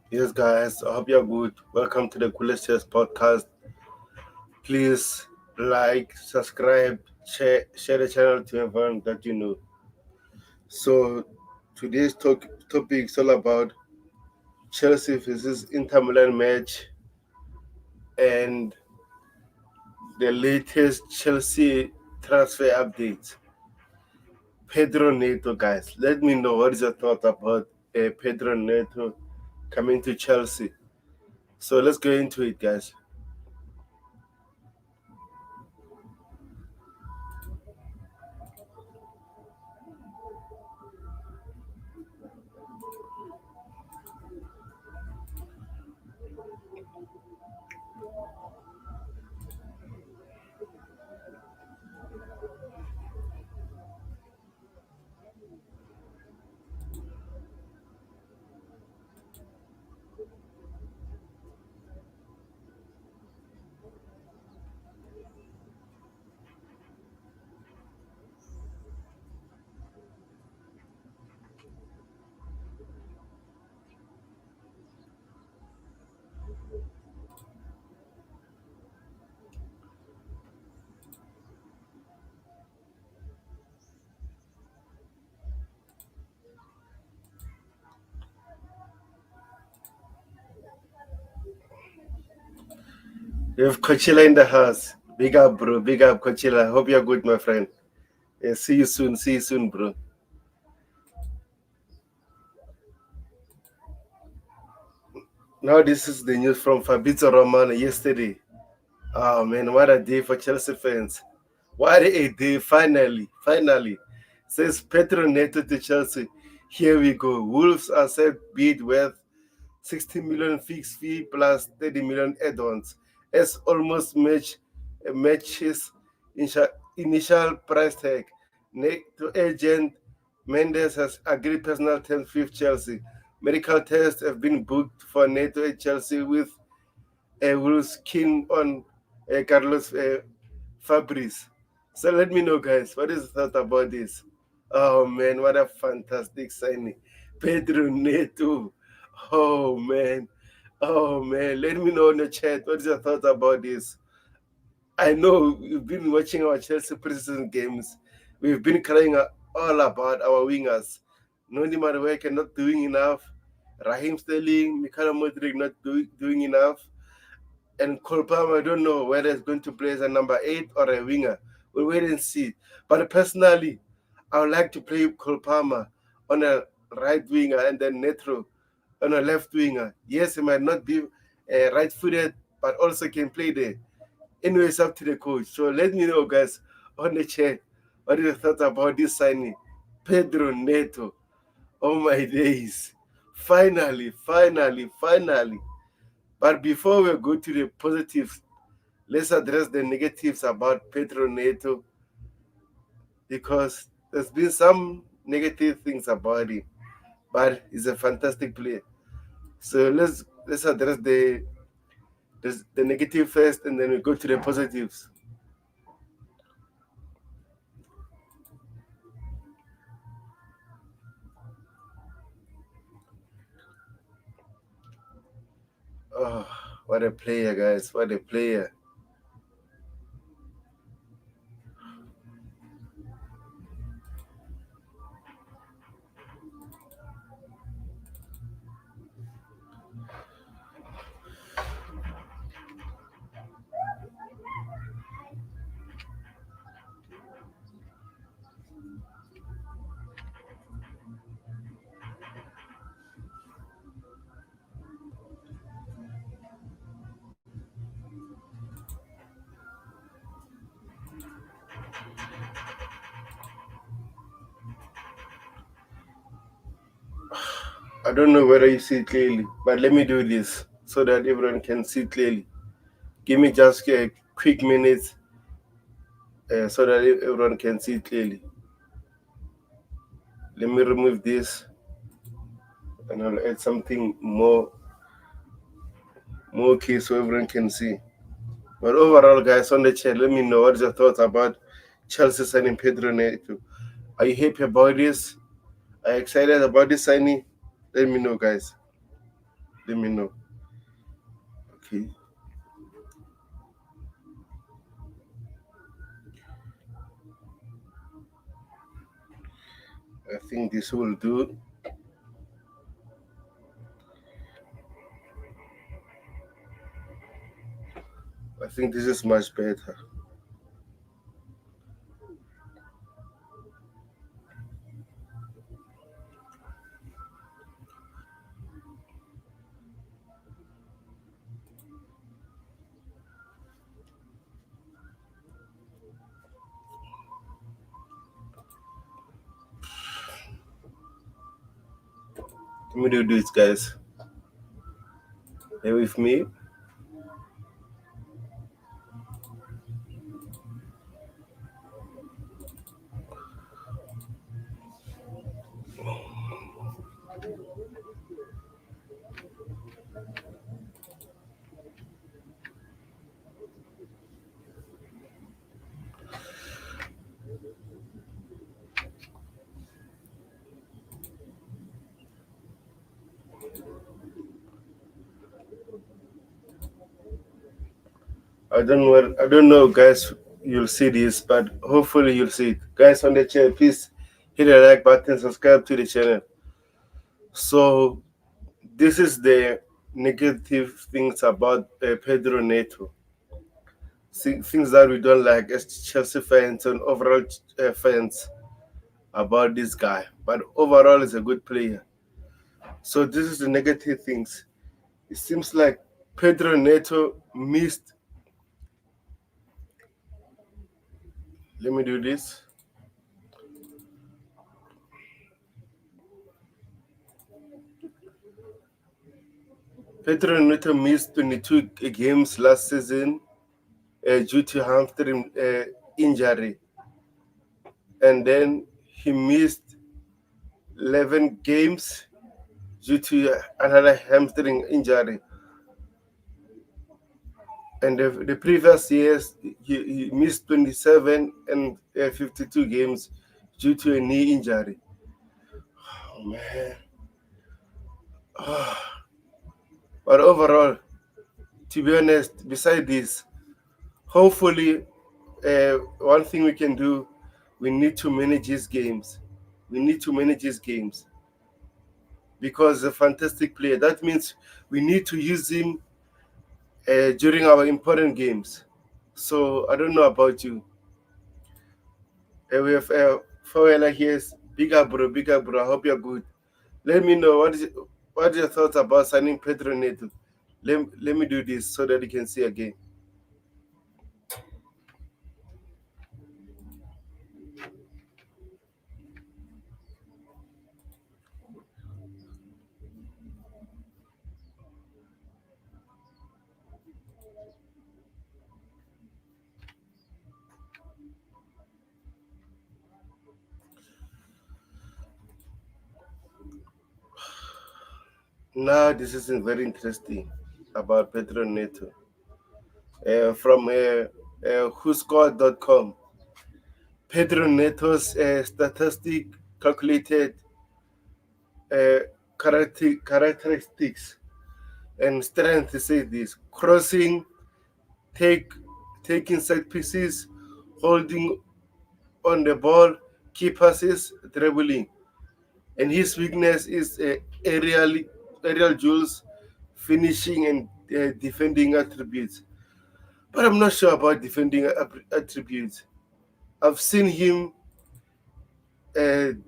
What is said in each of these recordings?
Yes, guys, I hope you're good. Welcome to the Coolest Chess podcast. Please like, subscribe, share the channel to everyone that you know. So, today's topic is all about Chelsea versus Inter Milan match and the latest Chelsea transfer update. Pedro Neto, guys, let me know what is your thought about Pedro Neto coming to Chelsea. So, let's go into it, guys. We have Coachella in the house. Big up, bro. Big up, Coachella. Hope you're good, my friend. Yeah, see you soon. See you soon, bro. Now, this is the news from Fabrizio Romano yesterday. Oh, man, what a day for Chelsea fans. What a day, finally. Finally. Says Pedro Neto to Chelsea. Here we go. Wolves are set bid worth 60 million fixed fee plus 30 million add-ons as almost matches initial price tag. To agent Mendes has agreed personal terms with Chelsea. Medical tests have been booked for Neto at Chelsea with Wolves keen on Carlos Fabrice. So let me know, guys, what is the thought about this? Oh man, what a fantastic signing, Pedro Neto. Oh man, oh man. Let me know in the chat what is your thought about this. I know we've been watching our Chelsea preseason games. We've been crying all about our wingers. Noni Madueke not doing enough. Raheem Sterling, Mikhail Mudryk not doing enough. And Cole Palmer, I don't know whether he's going to play as a number 8 or a winger. We'll wait and see. But personally, I would like to play Cole Palmer on a right winger and then Netro on a left winger. Yes, he might not be right footed, but also can play there. Anyway, it's up to the coach. So let me know, guys, on the chat, what you thought about this signing. Pedro Neto. Oh my days. Finally, finally, finally. But before we go to the positives, let's address the negatives about Pedro Neto because there's been some negative things about him, but he's a fantastic player. So let's address the negative first, and then we go to the positives. Oh, what a player, guys! What a player! I don't know whether you see it clearly, but let me do this so that everyone can see clearly. Give me just a quick minute so that everyone can see clearly. Let me remove this and I'll add something more key so everyone can see. But overall, guys, on the chat, let me know what's your thoughts about Chelsea signing Pedro Neto. Are you happy about this? Are you excited about this signing? Let me know, guys. Let me know. Okay. I think this will do. I think this is much better. Let me do this, guys. Are with me? I don't know, guys. You'll see this, but hopefully you'll see it. Guys on the channel, please hit the like button, subscribe to the channel. So this is the negative things about Pedro Neto. Things that we don't like as Chelsea fans and overall fans about this guy. But overall, he's a good player. So this is the negative things. It seems like Pedro Neto missed. Let me do this. Pedro Neto missed 22 games last season due to hamstring injury, and then he missed 11 games due to another hamstring injury. And the previous years, he missed 27 and 52 games due to a knee injury. Oh, man. Oh. But overall, to be honest, beside this, hopefully, one thing we can do, we need to manage his games. We need to manage his games because he's a fantastic player. That means we need to use him during our important games. So I don't know about you. We have Fawela here. Bigger bro. I hope you're good. Let me know what are your thoughts about signing Pedro Neto. Let me do this so that you can see again. Now this is very interesting about Pedro Neto. From whoscored.com. Pedro Neto's statistic calculated uh, characteristics and strength to say this: crossing, take, taking set pieces, holding on the ball, key passes, dribbling. And his weakness is aerial duels, finishing, and defending attributes. But I'm not sure about defending attributes. I've seen him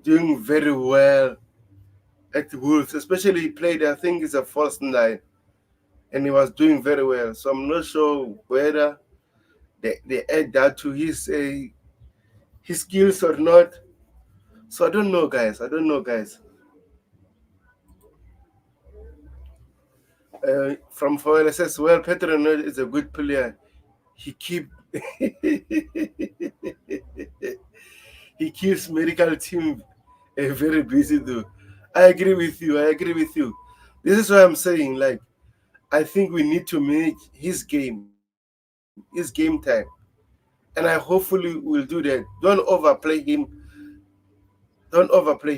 doing very well at Wolves, especially he played, I think it's a false nine, and he was doing very well. So I'm not sure whether they add that to his skills or not. So I don't know, guys. I don't know, guys. From Foyle says, well, Pedro Neto is a good player. He keep he keeps medical team very busy though. I agree with you. I agree with you. This is what I'm saying. Like, I think we need to manage his game time, and I hopefully will do that. Don't overplay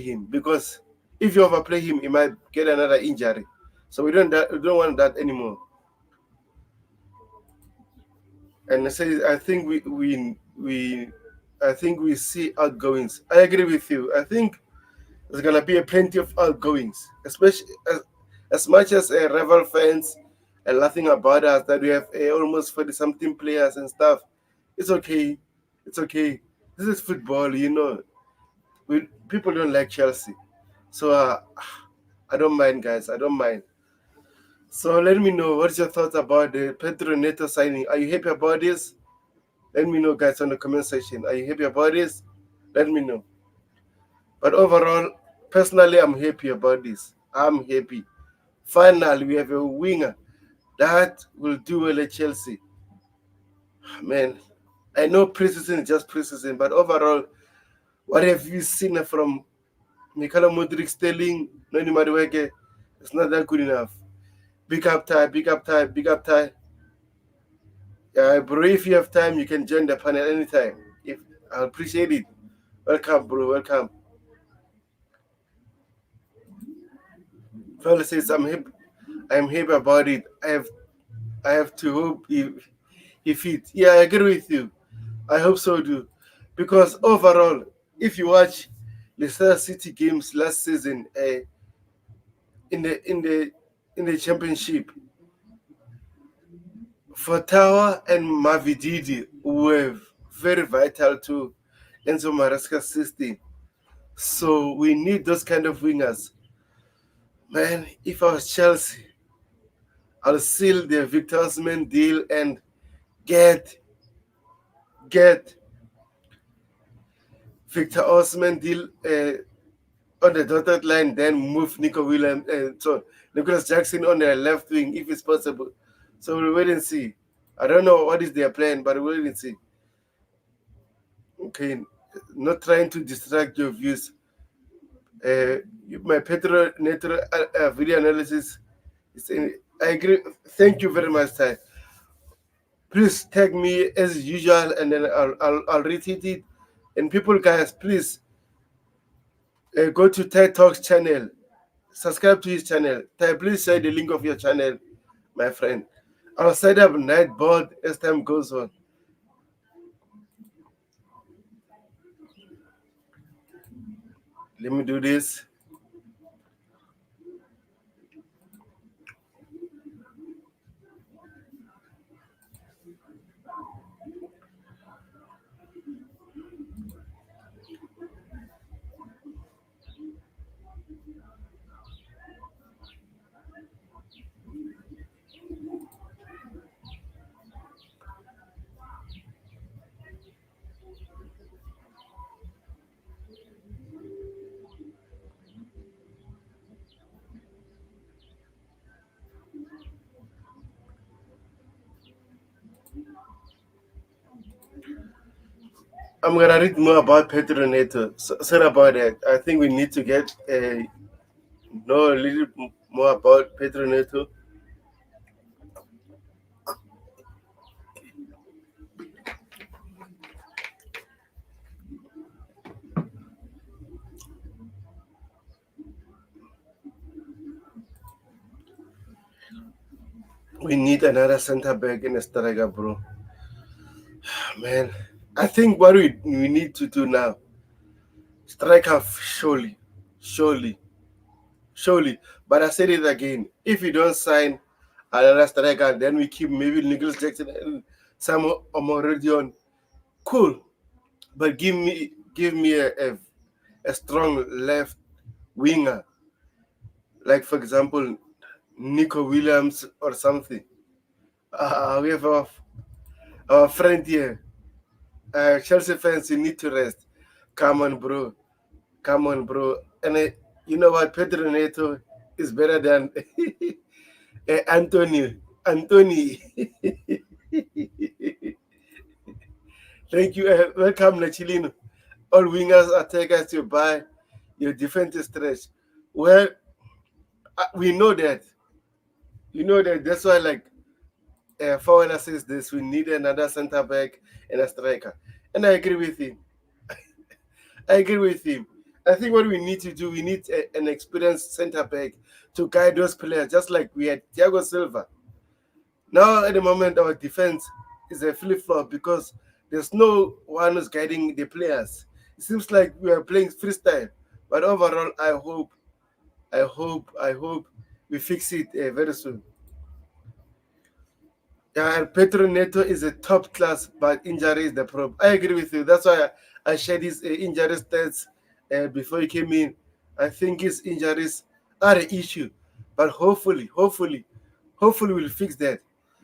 him because if you overplay him, he might get another injury. So we don't want that anymore. And I say I think I think we see outgoings. I agree with you. I think there's gonna be a plenty of outgoings, especially as much as rival fans are laughing about us that we have almost 40 something players and stuff. It's okay. It's okay. This is football, you know. People don't like Chelsea, so I don't mind, guys. I don't mind. So let me know what's your thoughts about the Pedro Neto signing. Are you happy about this? Let me know, guys, on the comment section. Are you happy about this? Let me know. But overall, personally, I'm happy about this. I'm happy. Finally, we have a winger that will do well at Chelsea. Man, I know preseason is just preseason, but overall, what have you seen from Mudryk, Sterling, Noni Madueke? It's not that good enough. Big up tie, big up tie, big up tie. Bro, if you have time, you can join the panel anytime. If I appreciate it. Welcome, bro. Welcome. Fellas says I'm happy about it. I have to hope he fit. Yeah, I agree with you. I hope so too. Because overall, if you watch Leicester City games last season, in the in the in the championship, Fatawa and Mavididi were very vital to Enzo Maresca's system. So we need those kind of wingers. Man, if I was Chelsea, I'll seal the Victor Osimhen deal and get get Victor Osimhen deal on the dotted line, then move Nico Williams so Nicholas Jackson on the left wing if it's possible. So we'll wait and see. I don't know what is their plan, but we'll wait and see. Okay, not trying to distract your views. Uh, my Pedro Neto video analysis is in, I agree. Thank you very much, Ty. Please tag me as usual, and then I'll retweet it. And people, guys, please go to Ty Talks channel. Subscribe to his channel. Ty, please share the link of your channel, my friend. I'll set up night board as time goes on. Let me do this. I'm gonna read more about Pedro Neto. Sorry about that. I think we need to get know a little more about Pedro Neto. We need another center back in a striker, bro. Man, I think what we need to do now, striker surely, surely, surely. But I said it again. If we don't sign another striker, then we keep maybe Nicholas Jackson and Sam Omorodion. Cool, but give me a strong left winger, like for example Nico Williams or something. We have our friend here. Chelsea fans, you need to rest. Come on, bro. Come on, bro. And you know what? Pedro Neto is better than Anthony. Anthony. Thank you. Welcome, Nachilino. All wingers attackers you buy your defense stretch. Well, we know that. You know that. That's why, like, Fowler says this, we need another center back and a striker. And I agree with him. I agree with him. I think what we need to do, we need an experienced center back to guide those players, just like we had Thiago Silva. Now, at the moment, our defense is a flip flop because there's no one who's guiding the players. It seems like we are playing freestyle. But overall, I hope we fix it very soon. Yeah, and Pedro Neto is a top class, but injury is the problem. I agree with you. That's why I shared his injury stats before he came in. I think his injuries are an issue, but hopefully we'll fix that,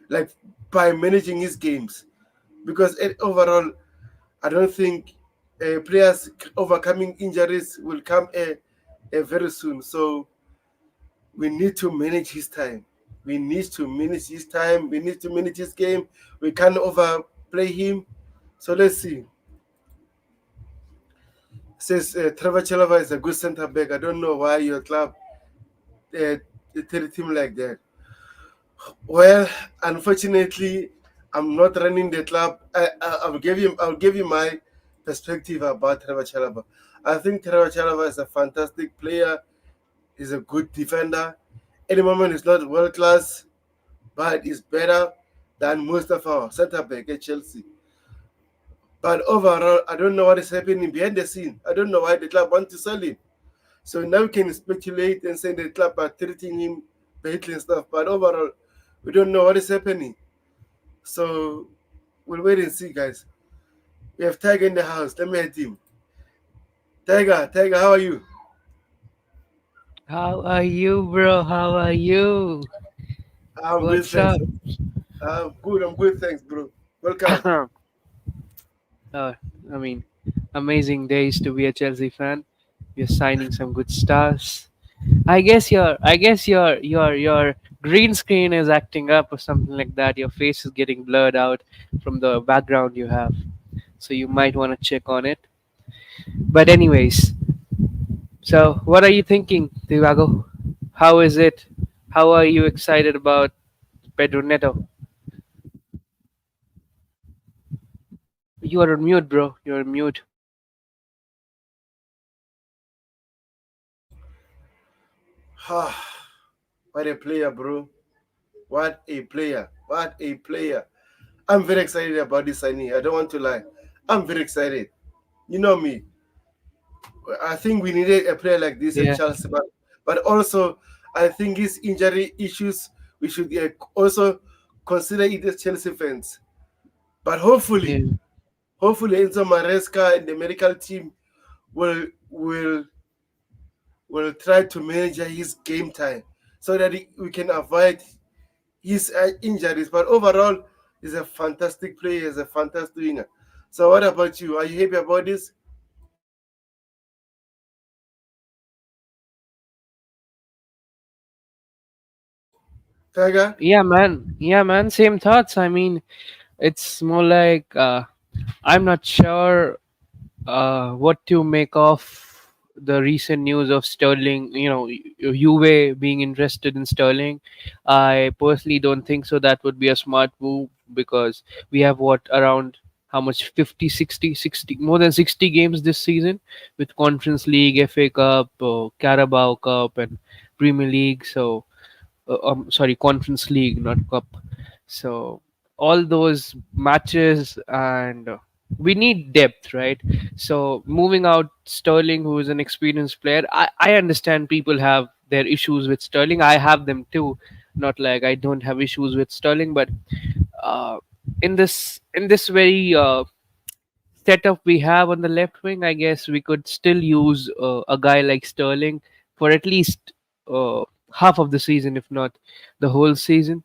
like by managing his games. Because overall, I don't think players overcoming injuries will come very soon. So we need to manage his time. We need to manage his time. We need to manage his game. We can't overplay him. So let's see. Says Trevoh Chalobah is a good centre back. I don't know why your club uh, treat him like that. Well, unfortunately, I'm not running the club. I'll give you my perspective about Trevoh Chalobah. I think Trevoh Chalobah is a fantastic player. He's a good defender. At the moment, he's not world class, but is better than most of our centre back at Chelsea. But overall, I don't know what is happening behind the scene. I don't know why the club want to sell him. So now we can speculate and say the club are treating him badly and stuff. But overall, we don't know what is happening. So we'll wait and see, guys. We have Tiger in the house. Let me hit him. Tiger, how are you? How are you, bro? How are you? I'm good, What's thanks. up? I'm good, thanks, bro. Welcome. uh, I mean, amazing days to be a Chelsea fan. You're signing some good stars. I guess your green screen is acting up or something like that. Your face is getting blurred out from the background you have. So you might want to check on it. But anyways, so what are you thinking, Tiago? How is it? How are you excited about Pedro Neto? You are on mute, bro. You're on mute. What a player, bro. What a player. What a player. I'm very excited about this signing. I don't want to lie. I'm very excited. You know me. I think we needed a player like this at Yeah, Chelsea, but also I think his injury issues we should also consider it as Chelsea fans. But yeah. hopefully Enzo Maresca and the medical team will will will try to manage his game time so that we can avoid his injuries. But overall, he's a fantastic player. He's a fantastic winger. So what about you? Are you happy about this, Tiger? Yeah, man. Yeah, man. Same thoughts. I mean, it's more like I'm not sure what to make of the recent news of Sterling. Juve being interested in Sterling. I personally don't think so. That would be a smart move because we have what around how much 50, 60, 60, more than 60 games this season with Conference League, FA Cup, Carabao Cup, and Premier League. So sorry, Conference League, not Cup. So all those matches, and we need depth, right? So moving out Sterling, who is an experienced player, I understand people have their issues with Sterling. I have them too. Not like I don't have issues with Sterling, but uh, in this very setup we have on the left wing, I guess we could still use a guy like Sterling for at least uh, half of the season, if not the whole season.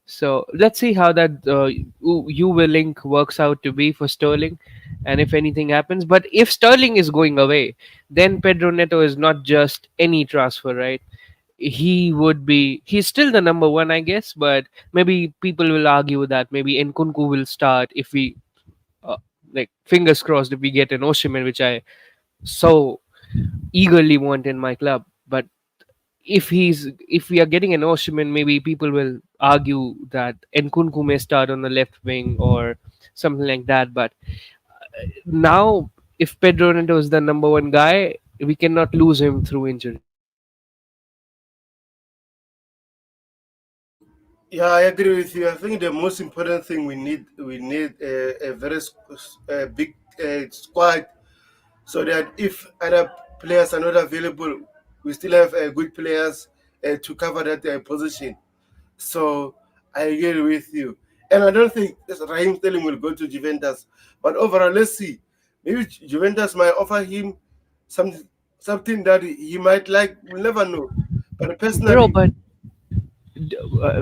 So let's see how that Juve link works out to be for Sterling, and if anything happens. But if Sterling is going away, then Pedro Neto is not just any transfer, right? He's still the number one, I guess, but maybe people will argue that maybe Nkunku will start if we uh, like fingers crossed if we get an Osimhen, which I so eagerly want in my club. But if we are getting an Osimhen, maybe people will argue that Nkunku may start on the left wing or something like that. But now, if Pedro Neto is the number one guy, we cannot lose him through injury. Yeah, I agree with you. I think the most important thing we need a very big squad, so that if other players are not available, we still have good players to cover that position. So I agree with you, and I don't think this Raheem Sterling will go to Juventus. But overall, let's see. Maybe Juventus might offer him some something that he might like. We'll never know. But Bro, personally, but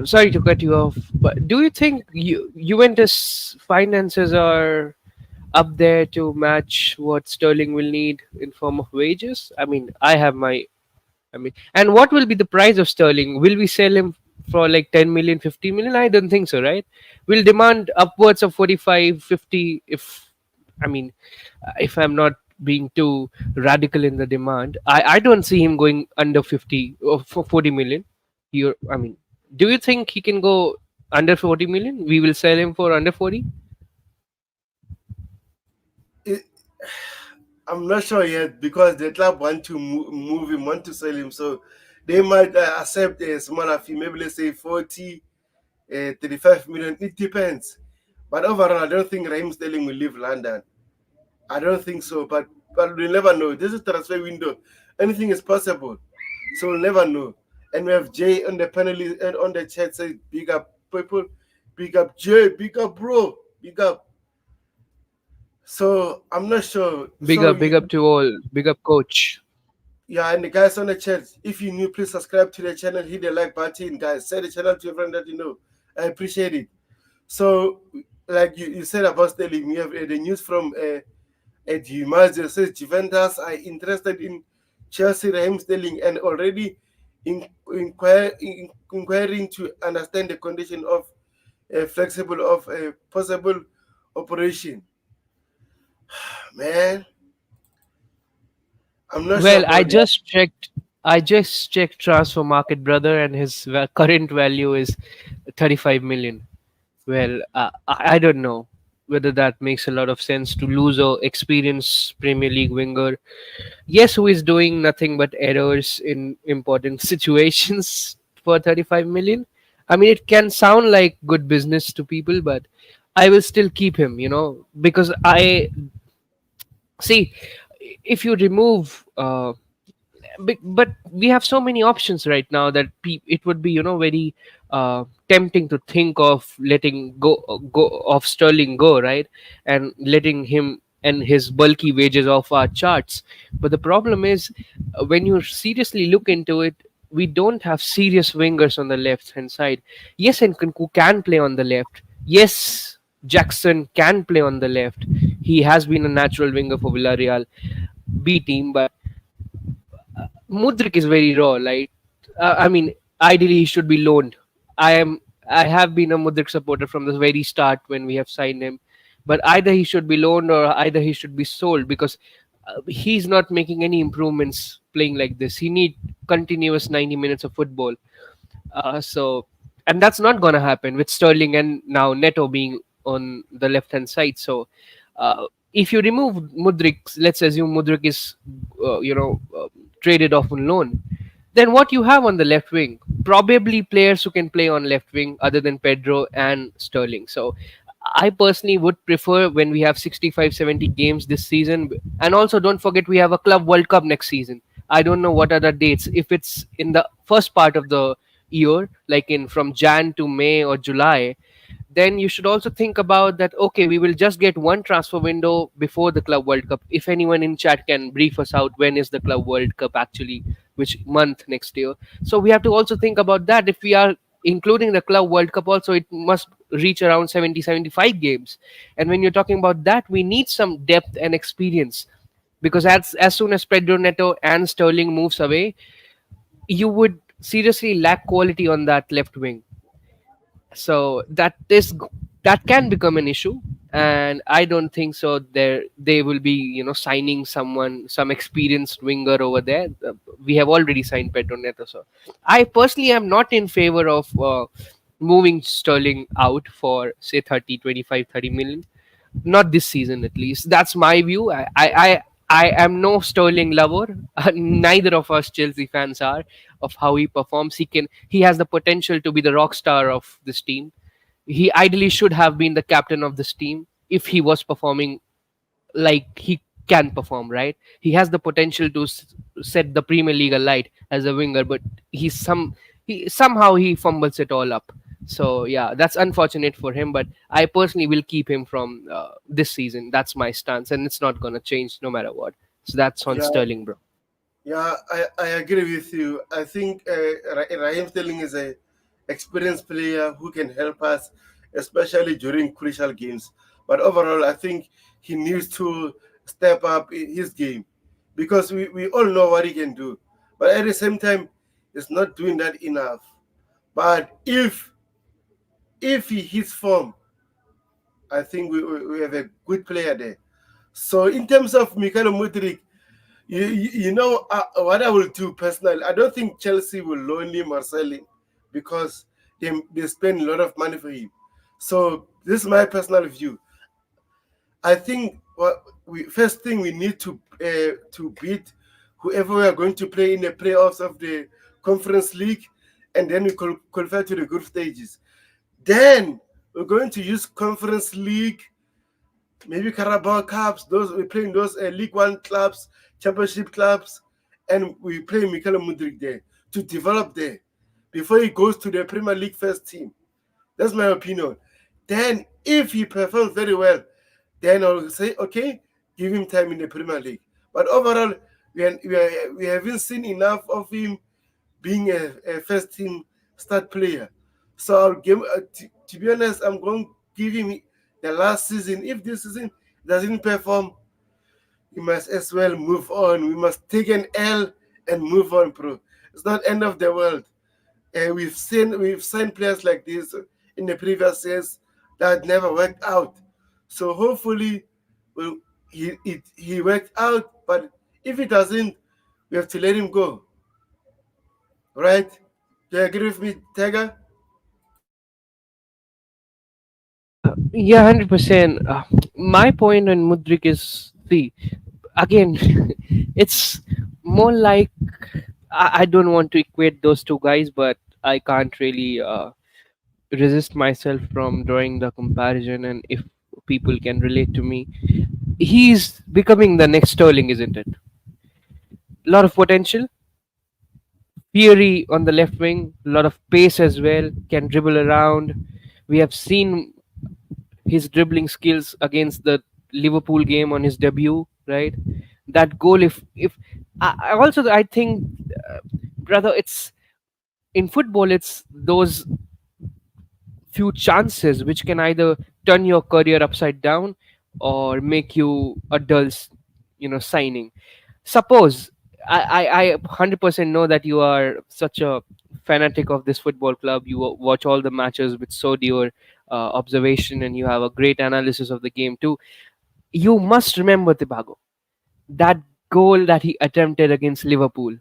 sorry to cut you off, but do you think Juventus finances are up there to match what Sterling will need in form of wages? I mean, I mean, and what will be the price of Sterling? Will we sell him for like 10 million, 50 million? I don't think so, right? We'll demand upwards of 45, 50 if, I mean, if I'm not being too radical in the demand. I don't see him going under 50 or for 40 million. I mean, do you think he can go under 40 million? We will sell him for under 40? it, I'm not sure yet because the club want to move him, want to sell him, so they might accept a smaller fee, maybe let's say 40, 35 million. It depends. But overall, I don't think Raheem Sterling will leave London. I don't think so, but we'll never know. This is transfer window. Anything is possible, so we'll never know. And we have Jay on the panel and on the chat say, "Big up people, big up Jay, big up bro, big up." So I'm not sure. So Big up to all. Big up, coach. yeah, and the guys on the chat, if you're new, please subscribe to the channel, hit the like button, guys. Send the channel to your friend that you know. I appreciate it. So, like you said about Sterling, we have the news from Eddie Mazda says Juventus are interested in Chelsea Raheem Sterling and already inquiring to understand the condition of a flexible of a possible operation. Man, I'm not sure Well, about it. I just checked transfer market, brother, and his current value is 35 million. Well, I don't know whether that makes a lot of sense to lose a experienced Premier League winger. Yes, who is doing nothing but errors in important situations for 35 million. I mean, it can sound like good business to people, but I will still keep him, because I see if you remove but we have so many options right now that it would be very tempting to think of letting go of Sterling go, right, and letting him and his bulky wages off our charts. But the problem is, when you seriously look into it, we don't have serious wingers on the left hand side. Yes, and Nkunku can play on the left. Yes, Jackson can play on the left. He has been a natural winger for Villarreal B team, but Mudryk is very raw. Like, I mean, ideally he should be loaned. I have been a Mudryk supporter from the very start when we have signed him, but either he should be loaned or either he should be sold because he's not making any improvements playing like this. He need continuous 90 minutes of football. So, and that's not gonna happen with Sterling and now Neto being on the left hand side. So, if you remove Mudryk, let's assume Mudryk is, traded off on loan. Then what you have on the left wing? Probably players who can play on left wing other than Pedro and Sterling. So I personally would prefer when we have 65, 70 games this season. And also don't forget we have a Club World Cup next season. I don't know what are the dates. If it's in the first part of the year, like in from Jan to May or July, then you should also think about that. Okay, we will just get one transfer window before the Club World Cup. If anyone in chat can brief us out, when is the Club World Cup actually, which month next year? So we have to also think about that. If we are including the Club World Cup also, it must reach around 70, 75 games. And when you're talking about that, we need some depth and experience, because as soon as Pedro Neto and Sterling moves away, you would seriously lack quality on that left wing. So that can become an issue, and I don't think so there they will be signing some experienced winger over there. We have already signed Pedro Neto, so I personally am not in favor of moving Sterling out for say 30, 25, 30 million. Not this season, at least. That's my view. I I am no Sterling lover. Neither of us Chelsea fans are. Of how he performs, he has the potential to be the rock star of this team. He ideally should have been the captain of this team if he was performing like he can perform, right? He has the potential to set the Premier League alight as a winger, but he somehow he fumbles it all up. So yeah, that's unfortunate for him. But I personally will keep him from this season. That's my stance, and it's not gonna change no matter what. So that's on Yeah, Sterling, bro. yeah, I agree with you. I think Raheem Sterling is a experienced player who can help us, especially during crucial games. But overall, I think he needs to step up in his game because we all know what he can do. But at the same time, he's not doing that enough. But if he hits form, I think we have a good player there. So in terms of Mikhail Mudryk, you know what I will do personally. I don't think Chelsea will loan him or sell him because they spend a lot of money for him. So this is my personal view. I think what we first thing we need to beat whoever we are going to play in the playoffs of the Conference League, and then we qualify to the group stages. Then we're going to use Conference League, maybe Carabao Cups. Those we play in those League One clubs, Championship clubs, and we play Mikel Mudryk there to develop there before he goes to the Premier League first team. That's my opinion. Then, if he performs very well, then I'll say, okay, give him time in the Premier League. But overall, we haven't seen enough of him being a first team start player. So I'll give, to be honest, I'm going to give him the last season. If this season doesn't perform, we must as well move on. We must take an L and move on, bro. It's not end of the world. We've signed players like this in the previous years that never worked out. So hopefully, well, he worked out. But if it doesn't, we have to let him go, right? Do you agree with me, Tiger? Yeah, 100%. My point on Mudrik is the again, it's more like I don't want to equate those two guys, but I can't really resist myself from drawing the comparison. And if people can relate to me, he's becoming the next Sterling, isn't it? A lot of potential, fury on the left wing, a lot of pace as well, can dribble around. We have seen his dribbling skills against the Liverpool game on his debut, right? That goal, if I also I think, brother, it's in football, it's those few chances which can either turn your career upside down or make you a signing. Suppose I 100% know that you are such a fanatic of this football club. You watch all the matches with so dear observation, and you have a great analysis of the game too. You must remember, Tibago, that goal that he attempted against Liverpool,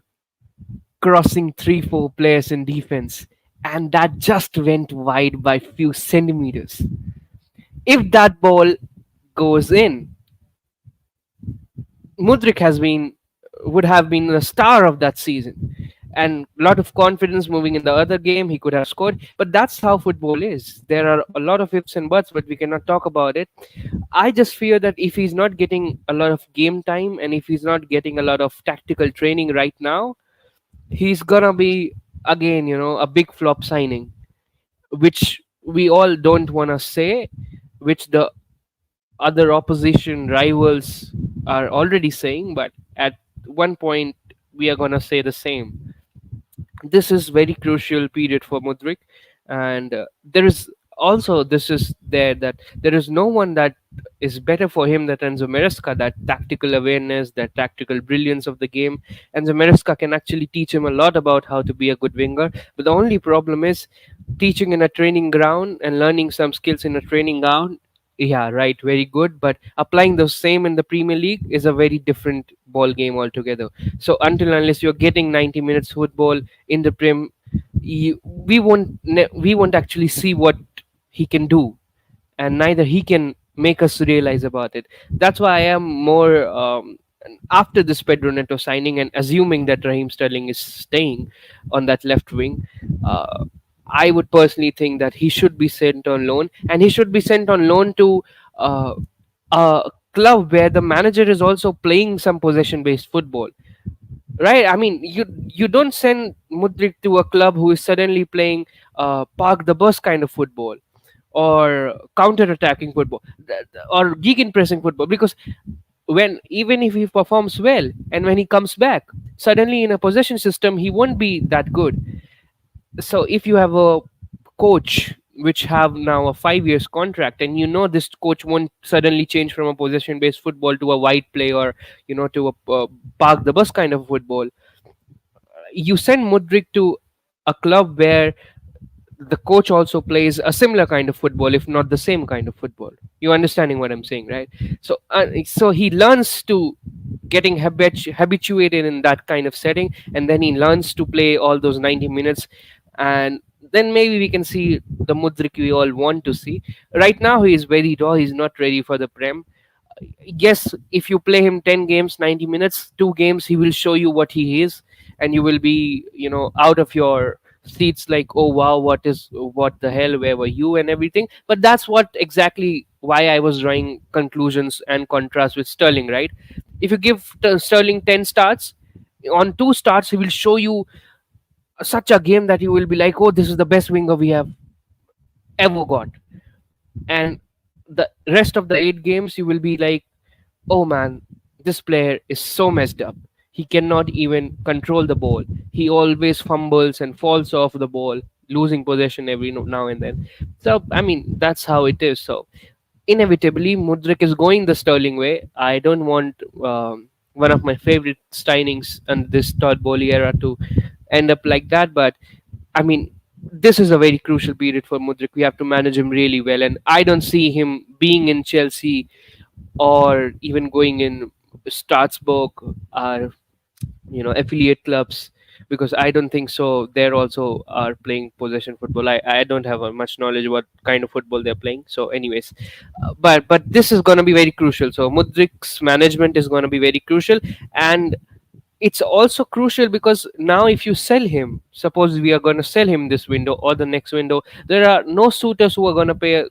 crossing 3-4 players in defense, and that just went wide by few centimeters. If that ball goes in, Mudrik would have been the star of that season, and a lot of confidence moving in the other game. He could have scored, but that's how football is. There are a lot of ifs and buts, but we cannot talk about it. I just fear that if he's not getting a lot of game time and if he's not getting a lot of tactical training right now, he's gonna be again, a big flop signing, which we all don't wanna say, which the other opposition rivals are already saying, but at one point we are gonna say the same. This is very crucial period for Mudrik, and there is also this is there that there is no one that is better for him than Enzo Maresca. That tactical awareness, that tactical brilliance of the game, Enzo Maresca can actually teach him a lot about how to be a good winger. But the only problem is teaching in a training ground and learning some skills in a training ground. Yeah, right, very good. But applying the same in the Premier League is a very different ball game altogether. So until unless you're getting 90 minutes football in the Prem, we won't actually see what he can do, and neither he can make us realize about it. That's why I am more after this Pedro Neto signing, and assuming that Raheem Sterling is staying on that left wing, uh, I would personally think that he should be sent on loan, and he should be sent on loan to uh, a club where the manager is also playing some possession based football, right? I mean, you don't send Mudryk to a club who is suddenly playing park the bus kind of football, or counter attacking football, or gegen pressing football, because when, even if he performs well and when he comes back, suddenly in a possession system he won't be that good. So if you have a coach which have now a 5 years contract, and you know this coach won't suddenly change from a possession based football to a wide play, or to a park the bus kind of football, you send Mudrik to a club where the coach also plays a similar kind of football, if not the same kind of football. You understanding what I'm saying, right? So he learns to getting habituated in that kind of setting, and then he learns to play all those 90 minutes, and then maybe we can see the Mudrik we all want to see. Right now he is very raw, he's not ready for the Prem. Yes, if you play him 10 games, 90 minutes, 2 games, he will show you what he is, and you will be, out of your seats, like, oh wow, what the hell, where were you, and everything. But that's what exactly why I was drawing conclusions and contrast with Sterling, right? If you give Sterling 10 starts, on 2 starts he will show you such a game that you will be like, oh, this is the best winger we have ever got. And the rest of the 8 games you will be like, oh man, this player is so messed up. He cannot even control the ball. He always fumbles and falls off the ball, losing possession every now and then. So, I mean, that's how it is. So, inevitably, Mudrik is going the Sterling way. I don't want one of my favorite signings and this Todd Bowley era to end up like that. But, I mean, this is a very crucial period for Mudrik. We have to manage him really well. And I don't see him being in Chelsea or even going in Strasbourg or affiliate clubs, because I don't think so. They're also are playing possession football. I don't have much knowledge what kind of football they're playing. So, anyways, but this is going to be very crucial. So Mudrik's management is going to be very crucial, and it's also crucial because now if you sell him, suppose we are going to sell him this window or the next window, there are no suitors who are going to pay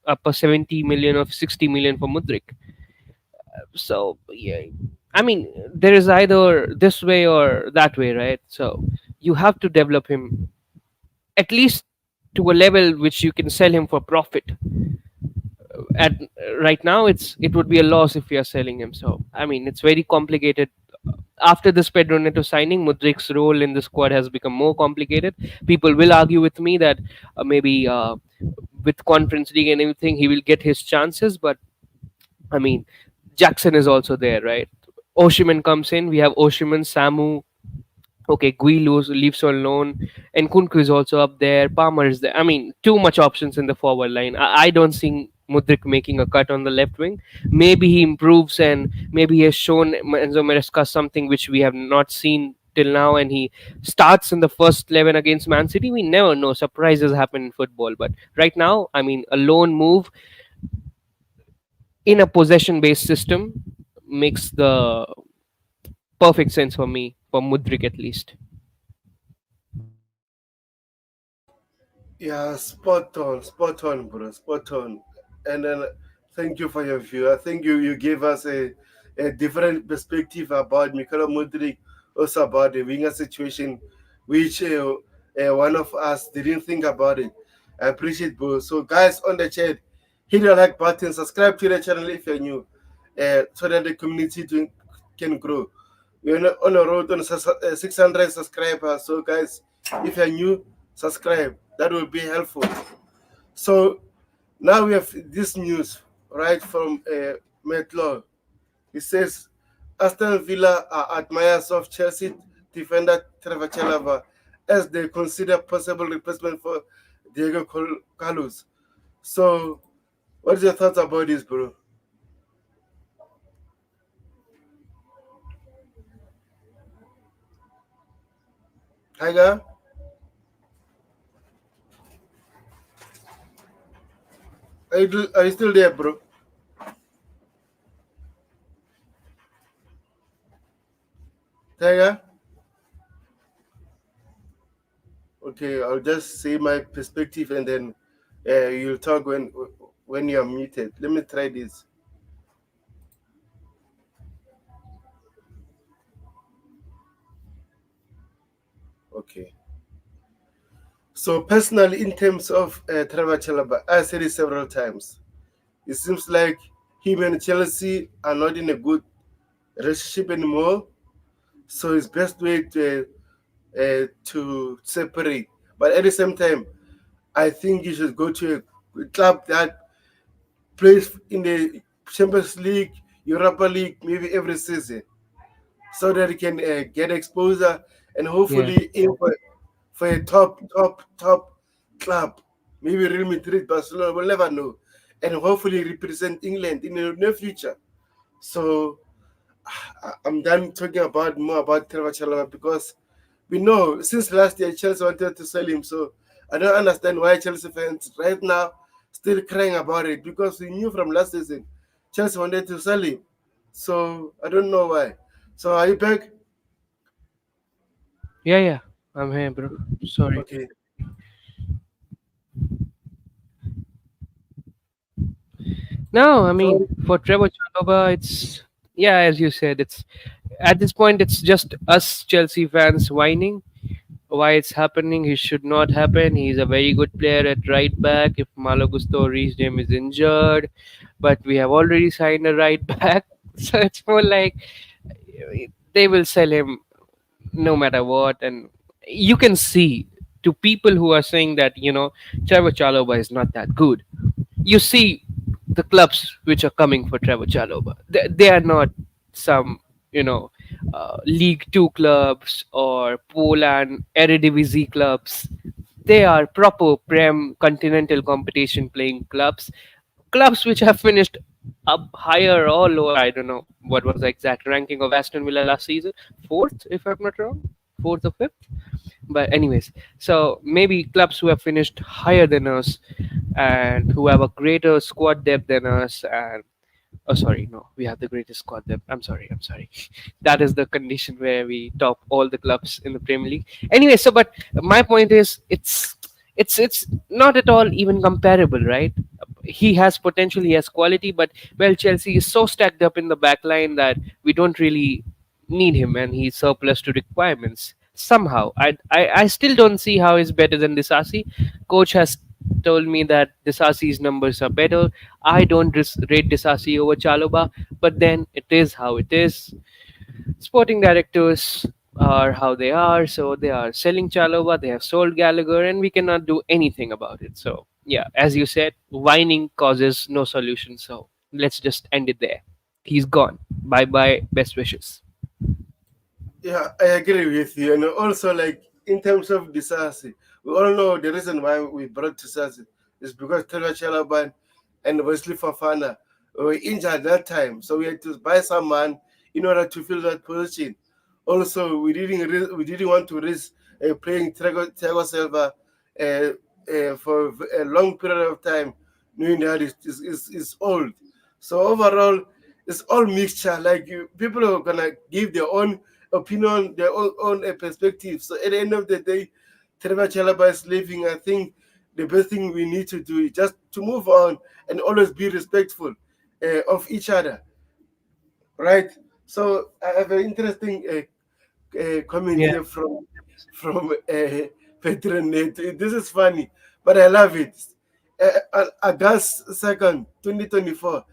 up a 70 million or 60 million for Mudrik. So yeah, I mean, there is either this way or that way, right? So you have to develop him at least to a level which you can sell him for profit. At right now, it would be a loss if we are selling him. So I mean, it's very complicated. After this Pedro Neto signing, Mudrik's role in the squad has become more complicated. People will argue with me that maybe with Conference League and everything, he will get his chances. But I mean, Jackson is also there, right? Oshiman comes in. We have Oshiman, Samu. Okay, leaves on loan, and Kunku is also up there. Palmer is there. I mean, too much options in the forward line. I don't see Mudrik making a cut on the left wing. Maybe he improves, and maybe he has shown Enzo Maresca something which we have not seen till now, and he starts in the first 11 against Man City. We never know. Surprises happen in football. But right now, I mean, a lone move in a possession based system makes the perfect sense for me, for Mudrik at least. Yeah, spot on, bro, spot on. And then thank you for your view. I think you gave us a different perspective about Mikhailo Mudrik, also about the winger situation, which one of us didn't think about it. I appreciate both. So, guys on the chat, hit the like button, subscribe to the channel if you're new, so that the community can grow. We're on a road on 600 subscribers. So, guys, if you're new, subscribe. That will be helpful. So now we have this news right from Metlaw. It says Aston Villa are admirers of Chelsea defender Trevoh Chalobah as they consider possible replacement for Diego Carlos. So, what's your thoughts about this, bro? Tiger, are you still there, bro? Tiger. Okay, I'll just say my perspective and then you'll talk when you're muted. Let me try this. Okay. So personally, in terms of Trevor Chalobah, I said it several times. It seems like him and Chelsea are not in a good relationship anymore. So it's best way to separate. But at the same time, I think you should go to a club that plays in the Champions League, Europa League, maybe every season, so that he can get exposure and Yeah. hopefully aim for a top club, maybe Real Madrid, Barcelona, we'll never know, and hopefully represent England in the near future. So I'm done talking about more about Trevoh Chalobah because we know since last year Chelsea wanted to sell him. So I don't understand why Chelsea fans right now still crying about it because we knew from last season Chelsea wanted to sell him. So I don't know why. So are you back? Yeah, yeah. I'm here, bro. Sorry. Okay. No, I So mean for Trevor Chalobah, it's yeah, as you said, it's at this point it's just us Chelsea fans whining why it's happening. He should not happen. He's a very good player at right back. If Malo Gusto reached him is injured, but we have already signed a right back, so it's more like they will sell him no matter what. And you can see to people who are saying that Trevor Chalobah is not that good. You see the clubs which are coming for Trevor Chalobah. They are not some League Two clubs or Poland Eredivisie clubs. They are proper Prem continental competition playing clubs, clubs which have finished up higher or lower. I don't know what was the exact ranking of Aston Villa last season. Fourth, if I'm not wrong, fourth or fifth. But anyways, so maybe clubs who have finished higher than us and who have a greater squad depth than us. And oh, sorry, no, we have the greatest squad depth. I'm sorry. That is the condition where we top all the clubs in the Premier League. Anyway, so but my point is, it's not at all even comparable, right? He has potential, he has quality, but well, Chelsea is so stacked up in the back line that we don't really need him, and he's surplus to requirements. Somehow, I still don't see how he's better than Disasi. Coach has told me that Disasi's numbers are better. I don't rate Disasi over Chaloba, but then it is how it is. Sporting directors are how they are, so they are selling Chalova, they have sold Gallagher, and we cannot do anything about it. So, yeah, as you said, whining causes no solution. So, let's just end it there. He's gone. Bye bye. Best wishes. yeah, I agree with you. And also, like in terms of Disasi, we all know the reason why we brought Disasi is because Taylor Chalaban and Wesley Fafana were injured that time, so we had to buy someone in order to fill that position. Also, we didn't want to risk playing Thiago Silva for a long period of time, knowing that it's old. So overall, it's all mixture. Like people are gonna give their own opinion, their own perspective. So at the end of the day, Trevor Chalobah is leaving. I think the best thing we need to do is just to move on and always be respectful of each other, right? So I have an interesting comment Yeah. here from Pedro Neto. This is funny, but I love it. August 2nd, 2024.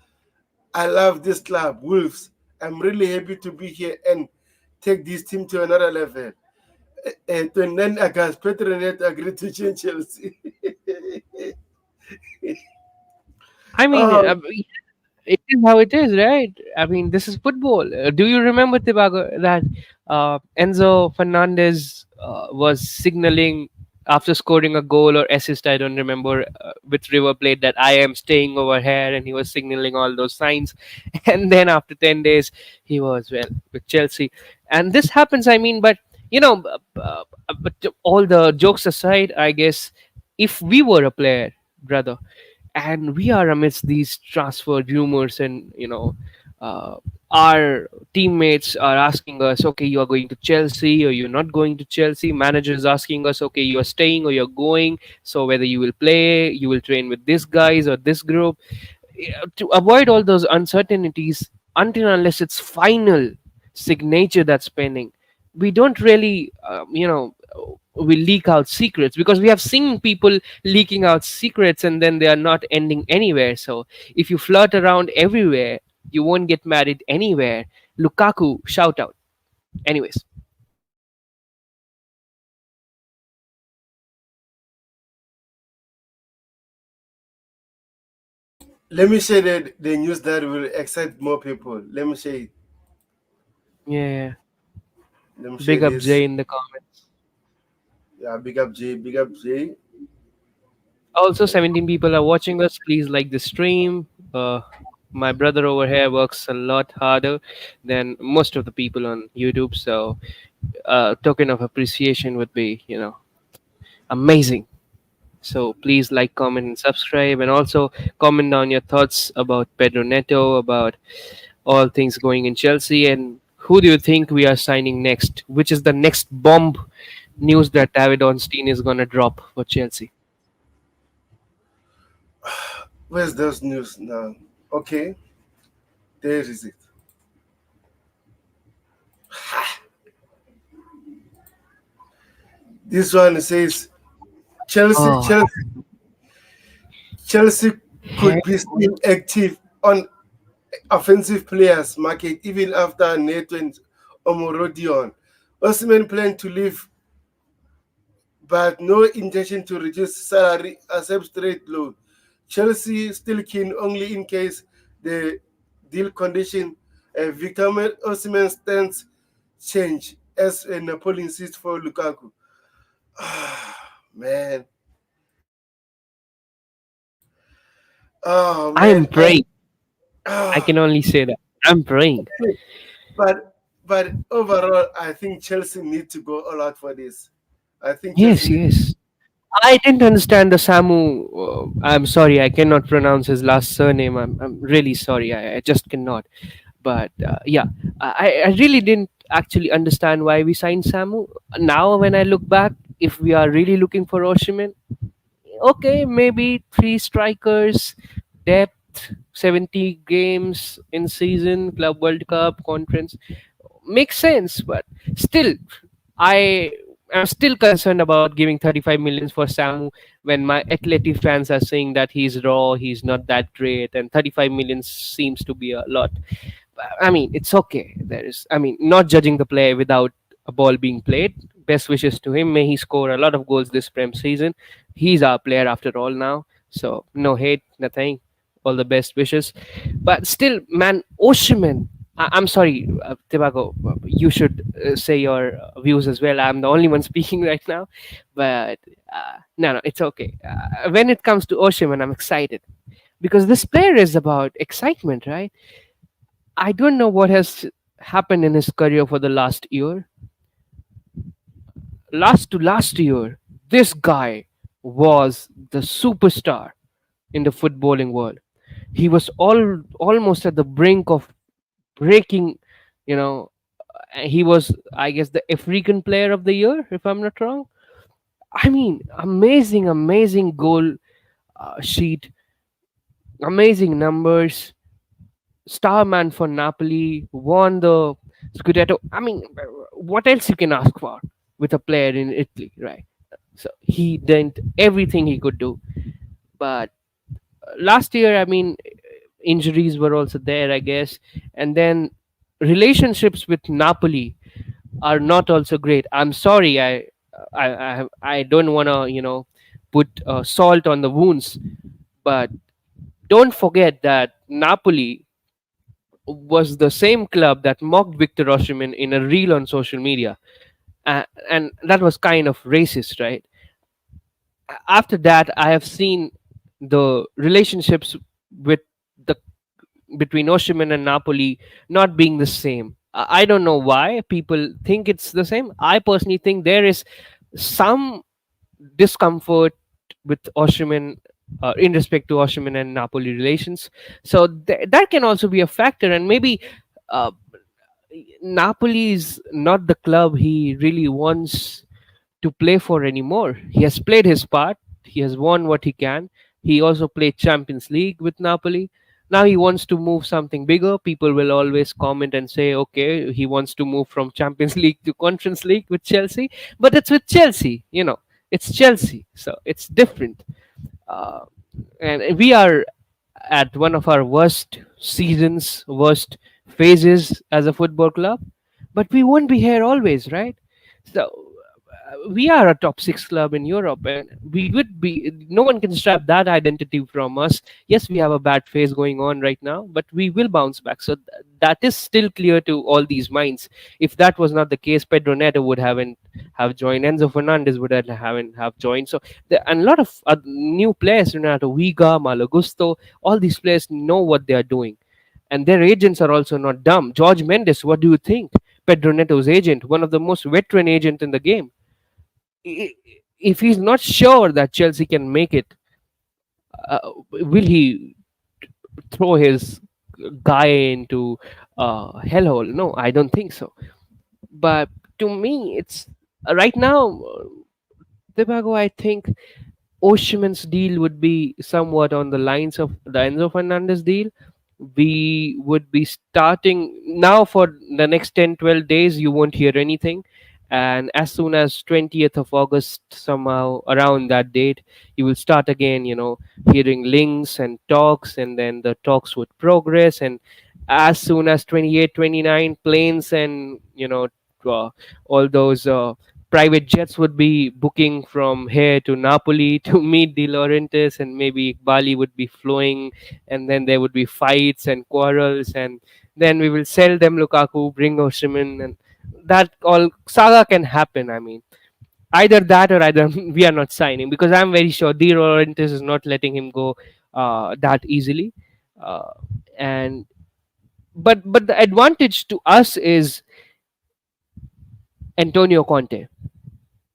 I love this club, Wolves. I'm really happy to be here and take this team to another level. And 29 August, Pedro Neto agreed to change Chelsea. I mean, Oh, it is how it is, right? I mean, this is football. Do you remember, Tibago, that Enzo Fernandez was signaling after scoring a goal or assist? I don't remember which River played that I am staying over here, and he was signaling all those signs. And then after 10 days, he was, well, with Chelsea. And this happens, I mean, but but all the jokes aside, I guess if we were a player, brother, and we are amidst these transfer rumors and uh, our teammates are asking us, okay, you are going to Chelsea or you're not going to Chelsea. Manager is asking us, okay, you are staying or you're going. So whether you will play, you will train with this guys or this group. Yeah, to avoid all those uncertainties, until unless it's final signature that's pending, we don't really, we leak out secrets, because we have seen people leaking out secrets and then they are not ending anywhere. So if you flirt around everywhere, you won't get married anywhere. Lukaku, shout out. Anyways. Let me share the news that will excite more people. Let me share it. Yeah, Let me share big up this. Jay in the comments. Yeah, big up Jay, big up Jay. Also, 17 people are watching us. Please like the stream. My brother over here works a lot harder than most of the people on YouTube. So, token of appreciation would be, amazing. So please like, comment, and subscribe, and also comment down your thoughts about Pedro Neto, about all things going in Chelsea, and who do you think we are signing next? Which is the next bomb news that David Ornstein is gonna drop for Chelsea? Where's those news now? Okay, there is it. This one says Chelsea, Oh, Chelsea, Chelsea could be still active on offensive players market even after Neto and Omorodion. Osimhen plan to leave, but no intention to reduce salary accept straight loan. Chelsea still keen only in case the deal condition Victor Osimhen stands change as Napoli insists for Lukaku. Man, oh I am man, praying. I ah, can only say that I'm praying. but overall, I think Chelsea need to go all out for this. I think Chelsea Yes, need. yes. I didn't understand the Samu. I'm sorry, I cannot pronounce his last surname. I'm really sorry. I just cannot. But yeah, I really didn't actually understand why we signed Samu. Now, when I look back, if we are really looking for Oshiman, okay, maybe three strikers, depth, 70 games in season, Club World Cup, conference, makes sense. But still, I am still concerned about giving 35 millions for Samu when my Atleti fans are saying that he's raw, he's not that great, and 35 millions seems to be a lot. I mean, it's okay. There is, I mean, not judging the player without a ball being played. Best wishes to him. May he score a lot of goals this Prem season. He's our player after all now. So no hate, nothing. All the best wishes. But still, man, Oshiman. I'm sorry, Tibago. You should say your views as well. I'm the only one speaking right now. But no, it's okay. When it comes to Oshiman, I'm excited because this player is about excitement, right? I don't know what has happened in his career for the last year. Last to last year, this guy was the superstar in the footballing world. He was almost at the brink of breaking, you know, he was, I guess, the African player of the year, if I'm not wrong. I mean, amazing, amazing goal sheet, amazing numbers, star man for Napoli, won the Scudetto. I mean, what else you can ask for with a player in Italy, right? So he did everything he could do. But last year, I mean, injuries were also there, I guess. And then relationships with Napoli are not also great. I'm sorry, I don't want to, put salt on the wounds, but don't forget that Napoli was the same club that mocked Victor Osimhen in a reel on social media, and that was kind of racist, right? After that, I have seen the relationships with the between Osimhen and Napoli not being the same. I don't know why people think it's the same. I personally think there is some discomfort with Osimhen in respect to Osimhen and Napoli relations. So that can also be a factor, and maybe uh, Napoli is not the club he really wants to play for anymore. He has played his part. He has won what he can. He also played Champions League with Napoli. Now he wants to move something bigger. People will always comment and say, okay, he wants to move from Champions League to Conference League with Chelsea, but it's with Chelsea, it's Chelsea, so it's different. Uh, and we are at one of our worst seasons, worst phases as a football club, but we won't be here always, right? So we are a top six club in Europe, and we would be. No one can strap that identity from us. Yes, we have a bad phase going on right now, but we will bounce back. So that is still clear to all these minds. If that was not the case, Pedro Neto would haven't have joined. Enzo Fernandez would haven't have joined. So and a lot of new players, Renato Viga, Malagusto, all these players know what they are doing, and their agents are also not dumb. George Mendes, what do you think? Pedro Neto's agent, one of the most veteran agent in the game, i- if he's not sure that Chelsea can make it, will he throw his guy into hellhole? No, I don't think so. But to me, it's right now, Tibago, I think Osimhen's deal would be somewhat on the lines of the Enzo Fernandez deal. We would be starting now for the next 10, 12 days. You won't hear anything. And as soon as 20th of August, somehow around that date, you will start again, hearing links and talks, and then the talks would progress. And as soon as 28, 29 planes and, uh, all those private jets would be booking from here to Napoli to meet De Laurentiis, and maybe Bali would be flowing, and then there would be fights and quarrels, and then we will sell them Lukaku, bring Osimhen, and that all saga can happen. I mean, either that or either we are not signing, because I'm very sure De Laurentiis is not letting him go that easily. Uh, and but the advantage to us is Antonio Conte,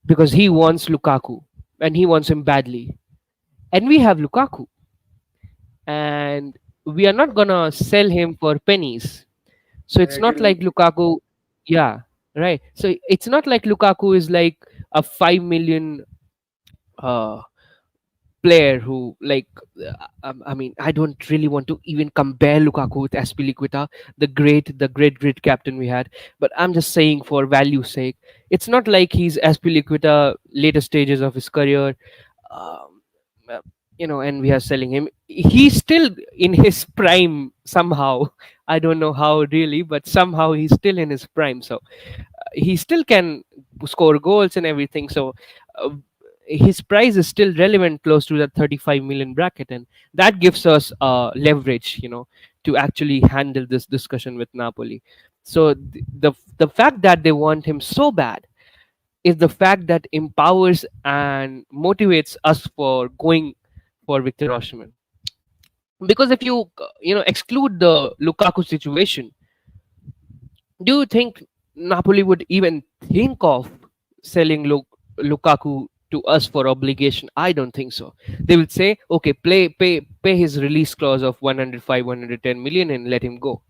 because he wants Lukaku and he wants him badly. And we have Lukaku, and we are not gonna sell him for pennies. So I it's not like agree. Lukaku, yeah, right. So it's not like Lukaku is like a 5 million uh, player who like I mean, I don't really want to even compare Lukaku with Aspilicueta, the great captain we had, but I'm just saying for value's sake, it's not like he's Aspilicueta later stages of his career. um, uh, and we are selling him. He's still in his prime somehow. I don't know how really, but somehow he's still in his prime. So he still can score goals and everything. So uh, his price is still relevant, close to that 35 million bracket, and that gives us leverage, to actually handle this discussion with Napoli. So the fact that they want him so bad is the fact that empowers and motivates us for going for Victor Osimhen. Because if you exclude the Lukaku situation, do you think Napoli would even think of selling Lukaku to us for obligation? I don't think so. They will say, okay, pay his release clause of 105, 110 million and let him go.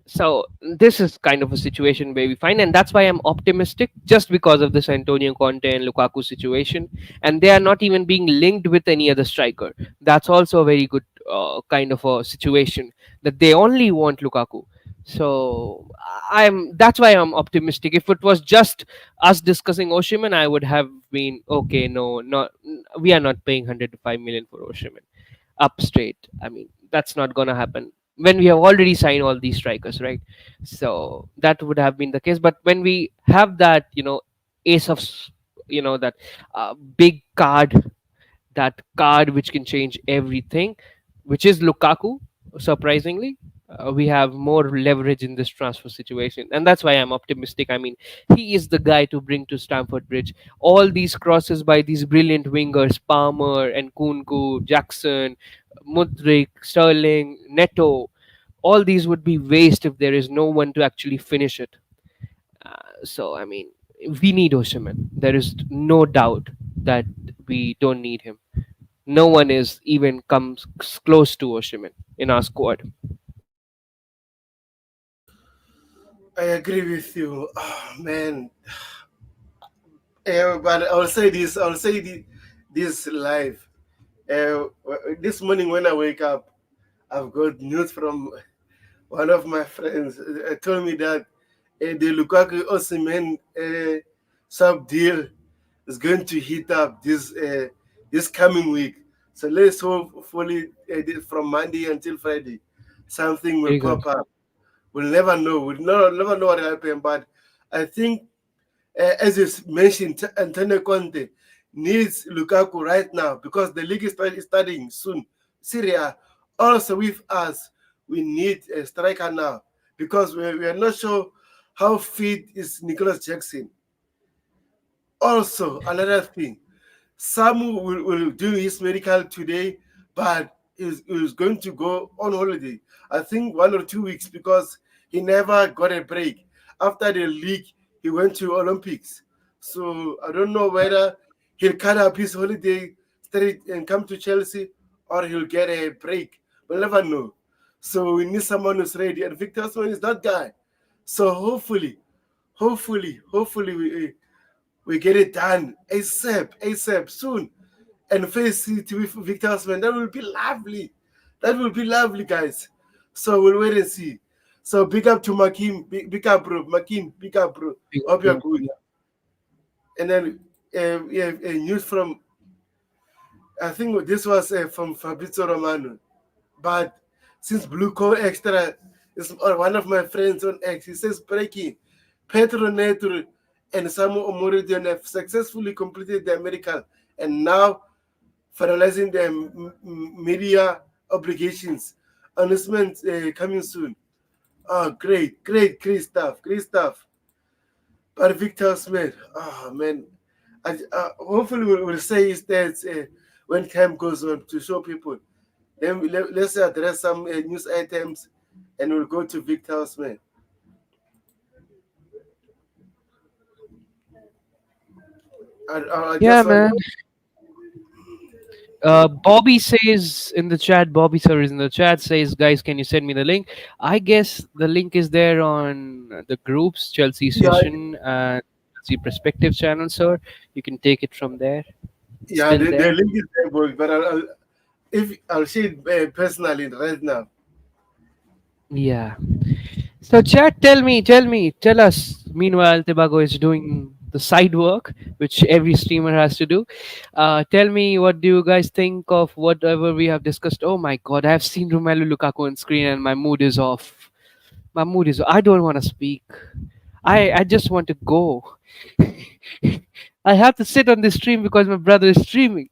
So this is kind of a situation where we find, and that's why I'm optimistic, just because of this Antonio Conte and Lukaku situation, and they are not even being linked with any other striker. That's also a very good kind of a situation, that they only want Lukaku. So that's why I'm optimistic. If it was just us discussing Oshiman, I would have been okay. No, not we are not paying 105 million for Oshiman up straight. I mean, that's not gonna happen when we have already signed all these strikers, right? So that would have been the case. But when we have that, ace of, that big card, that card which can change everything, which is Lukaku, surprisingly. We have more leverage in this transfer situation, and that's why I'm optimistic. I mean, he is the guy to bring to Stamford Bridge. All these crosses by these brilliant wingers, Palmer and Kunku, Jackson, Mudryk, Sterling, Neto, all these would be waste if there is no one to actually finish it. So, I mean, we need Osimhen. There is no doubt that we don't need him. No one is even comes close to Osimhen in our squad. I agree with you. Oh, man. But I'll say this. This live. This morning when I wake up, I've got news from one of my friends. Told me that the Lukaku Osimhen sub deal is going to heat up this coming week. So let's hopefully from Monday until Friday, something will Very good. pop up. We'll never know. We'll never know what will happen. But I think, as you mentioned, Antonio Conte needs Lukaku right now because the league is starting soon. Syria also with us, we need a striker now because we are not sure how fit is Nicholas Jackson. Also, another thing, Samu will do his medical today, but is going to go on holiday. I think 1 or 2 weeks because he never got a break. After the league, he went to Olympics. So I don't know whether he'll cut up his holiday straight and come to Chelsea or he'll get a break. We'll never know. So we need someone who's ready. And Victor Osimhen is that guy. So hopefully we get it done ASAP soon and face it with Victor Osimhen. That will be lovely. That will be lovely, guys. So we'll wait and see. So big up to Makim, big up, bro. Makim, big up, bro. Big up, Hope you're bro. good. And then we have a news from, I think this was from Fabrizio Romano. But since Blue Co Extra is one of my friends on X, he says breaking Pedro Neto and Samu Omoridion have successfully completed their medical and now finalizing their media obligations. Announcement coming soon. Oh, great stuff, great stuff. But Victor Smith, oh man, hopefully we'll say his stats when time goes on to show people. Then let's address some news items, and we'll go to Victor Smith. I Yeah, just want. man. Bobby says in the chat, Bobby sir is in the chat, says, guys, can you send me the link? I guess the link is there on the groups, Chelsea Yeah, Session and Chelsea Perspective channel, sir. You can take it from there. It's yeah, still the there. link is there, boy, but if I'll share it personally right now. Yeah. So, chat, tell us. Meanwhile, Tibago is doing the side work, which every streamer has to do. Tell me, what do you guys think of whatever we have discussed? Oh my god, I have seen Romelu Lukaku on screen and my mood is off. My mood is. I don't want to speak. I just want to go. I have to sit on this stream because my brother is streaming.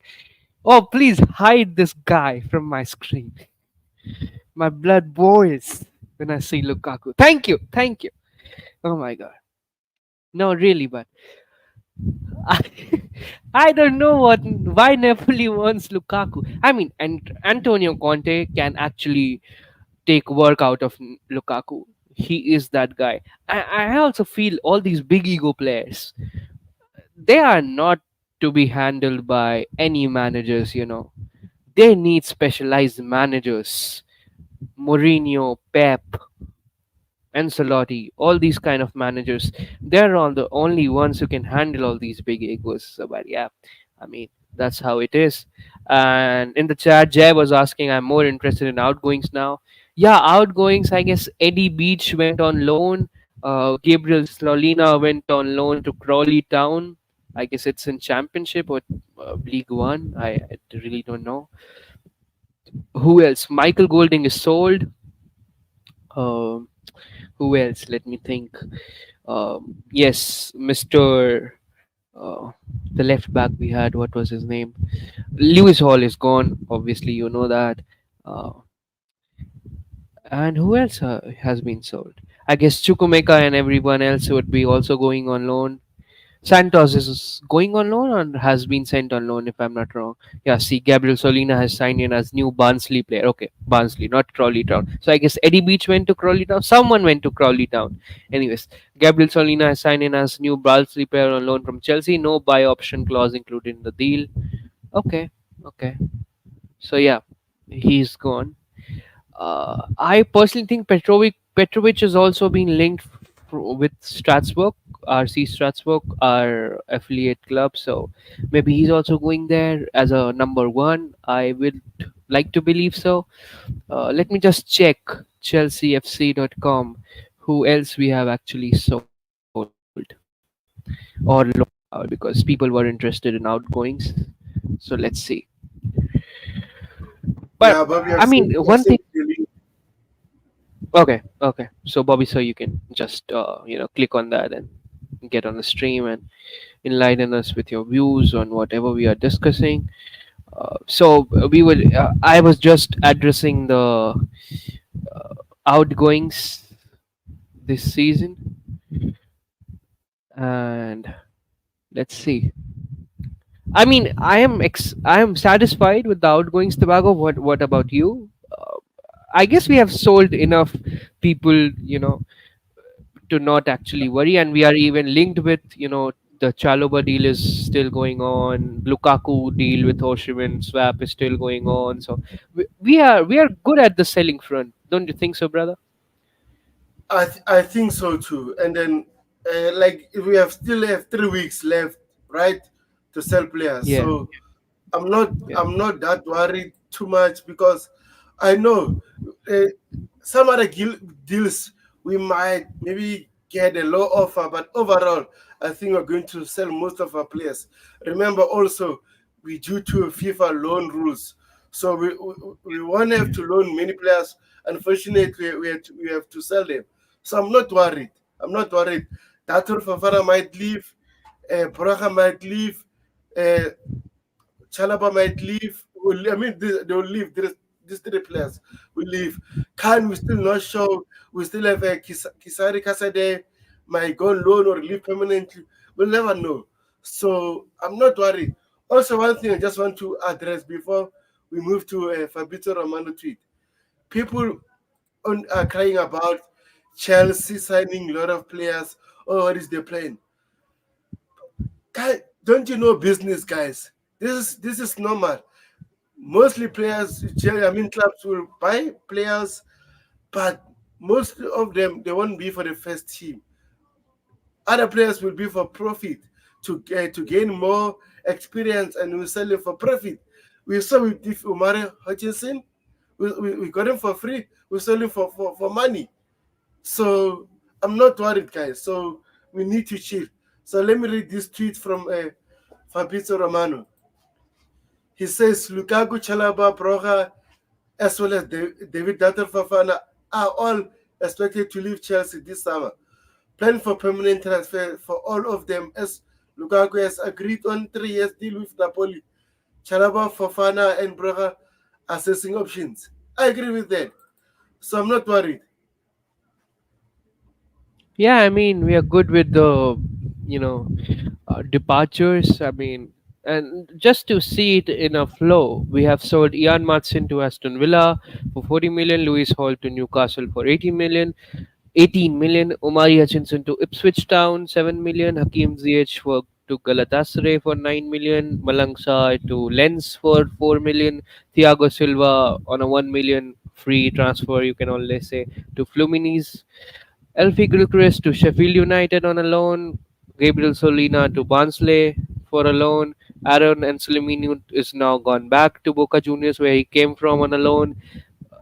Oh, please hide this guy from my screen. My blood boils when I see Lukaku. Thank you. Oh my god. No, really, but I, I don't know why Napoli wants Lukaku. I mean, and Antonio Conte can actually take work out of Lukaku. He is that guy. I also feel all these big ego players, they are not to be handled by any managers, you know. They need specialized managers. Mourinho, Pep, Ancelotti, all these kind of managers, they're all the only ones who can handle all these big egos. So, but yeah, I mean, that's how it is. And in the chat, Jay was asking, I'm more interested in outgoings now. Yeah, outgoings, I guess Eddie Beach went on loan. Gabriel Slolina went on loan to Crawley Town. I guess it's in Championship or League One. I really don't know. Who else? Michael Golding is sold. Um who else? Let me think. Yes, Mr. Uh, the left back we had, what was his name? Lewis Hall is gone. Obviously, you know that. Uh, and who else has been sold? I guess Chukwemeka and everyone else would be also going on loan. Santos is going on loan or has been sent on loan, if I'm not wrong. Yeah, see, Gabriel Solina has signed in as new Barnsley player. Okay, Barnsley, not Crawley Town. So I guess Eddie Beach went to Crawley Town. Someone went to Crawley Town. Anyways, Gabriel Solina has signed in as new Barnsley player on loan from Chelsea. No buy option clause included in the deal. Okay. Okay. So yeah, he's gone. I personally think Petrovic has also been linked with Strasbourg, RC Strasbourg, our affiliate club. So maybe he's also going there as a number one. I would like to believe so. Let me just check ChelseaFC.com. Who else we have actually sold or loaned because people were interested in outgoings. So let's see. But Yeah, but I mean, we have one thing. sent the link. Okay, okay. So Bobby, so you can just click on that and get on the stream and enlighten us with your views on whatever we are discussing. We would. I was just addressing the outgoings this season, and let's see. I mean, I am satisfied with the outgoings, Tobago. What about you? I guess we have sold enough people, to not actually worry, and we are even linked with, the Chalobah deal is still going on. Lukaku deal with Osimhen swap is still going on. So we are good at the selling front, don't you think so, brother? I think so too. And then, like, we have still have 3 weeks left, right, to sell players. Yeah, So I'm not yeah. I'm not that worried too much because I know uh, some other deals we might maybe get a low offer, but overall I think we're going to sell most of our players. Remember also we due to FIFA loan rules, so we won't have to loan many players. Unfortunately, we have to sell them. So I'm not worried. I'm not worried. Datur Fafara might leave, Braga might leave. Uh, Chalaba might leave. I mean, they will leave. These three players will leave. Khan, we still not sure. We still have Kisari Kasade might go on loan or leave permanently. We'll never know. So I'm not worried. Also, one thing I just want to address before we move to Fabrizio Romano tweet. People are crying about Chelsea signing a lot of players. Oh, what is the plan? Guy, don't you know business, guys? This is normal. Mostly players, I mean, clubs will buy players, but most of them they won't be for the first team. Other players will be for profit to gain more experience, and we sell it for profit. We saw with Umari Hutchinson, we got him for free. We sell him for money. So I'm not worried, guys. So we need to chill. So let me read this tweet from Fabrizio Romano. He says Lukaku, Chalaba, Broga, as well as David Dutton Fafana are all expected to leave Chelsea this summer. Plan for permanent transfer for all of them as Lukaku has agreed on 3 years deal with Napoli. Chalaba, Fafana, and Braga assessing options. I agree with that. So I'm not worried. Yeah, I mean, we are good with the, you know, departures. I mean, and just to see it in a flow, we have sold Ian Matson to Aston Villa for 40 million, Lewis Hall to Newcastle for 18 million, Omari Hutchinson to Ipswich Town 7 million, Hakim Ziyech for to Galatasaray for 9 million, Malangsa to Lens for 4 million, Thiago Silva on a 1 million free transfer, you can always say, to Fluminense. Elfie Gilchrist to Sheffield United on a loan. Gabriel Solina to Barnsley for a loan. Aaron Anselmino is now gone back to Boca Juniors where he came from on a loan.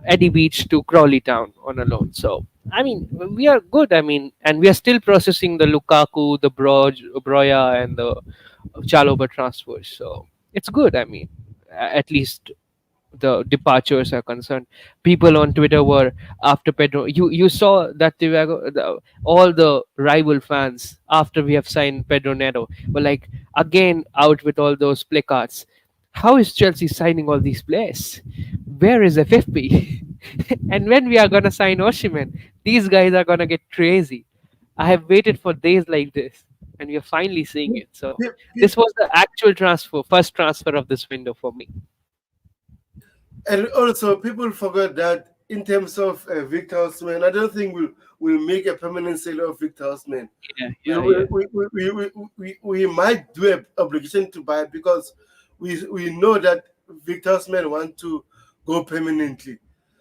Eddie Beach to Crawley Town on a loan. So I mean we are good. I mean, and we are still processing the Lukaku, the Broya, and the Chalobah transfers. So it's good. I mean, at least the departures are concerned. People on Twitter were after Pedro. You saw that all the rival fans after we have signed Pedro Neto were like again out with all those placards. How is Chelsea signing all these players? Where is FFP? And when we are gonna sign Osimhen, these guys are gonna get crazy. I have waited for days like this, and we are finally seeing it. So Pe- pe- this was the actual transfer, first transfer of this window for me. And also, people forgot that in terms of Victor Osimhen, I don't think we'll make a permanent sale of Victor Osimhen. Yeah, We, yeah, we, yeah. we, we, we, we might do an obligation to buy because we know that Victor Osimhen want to go permanently.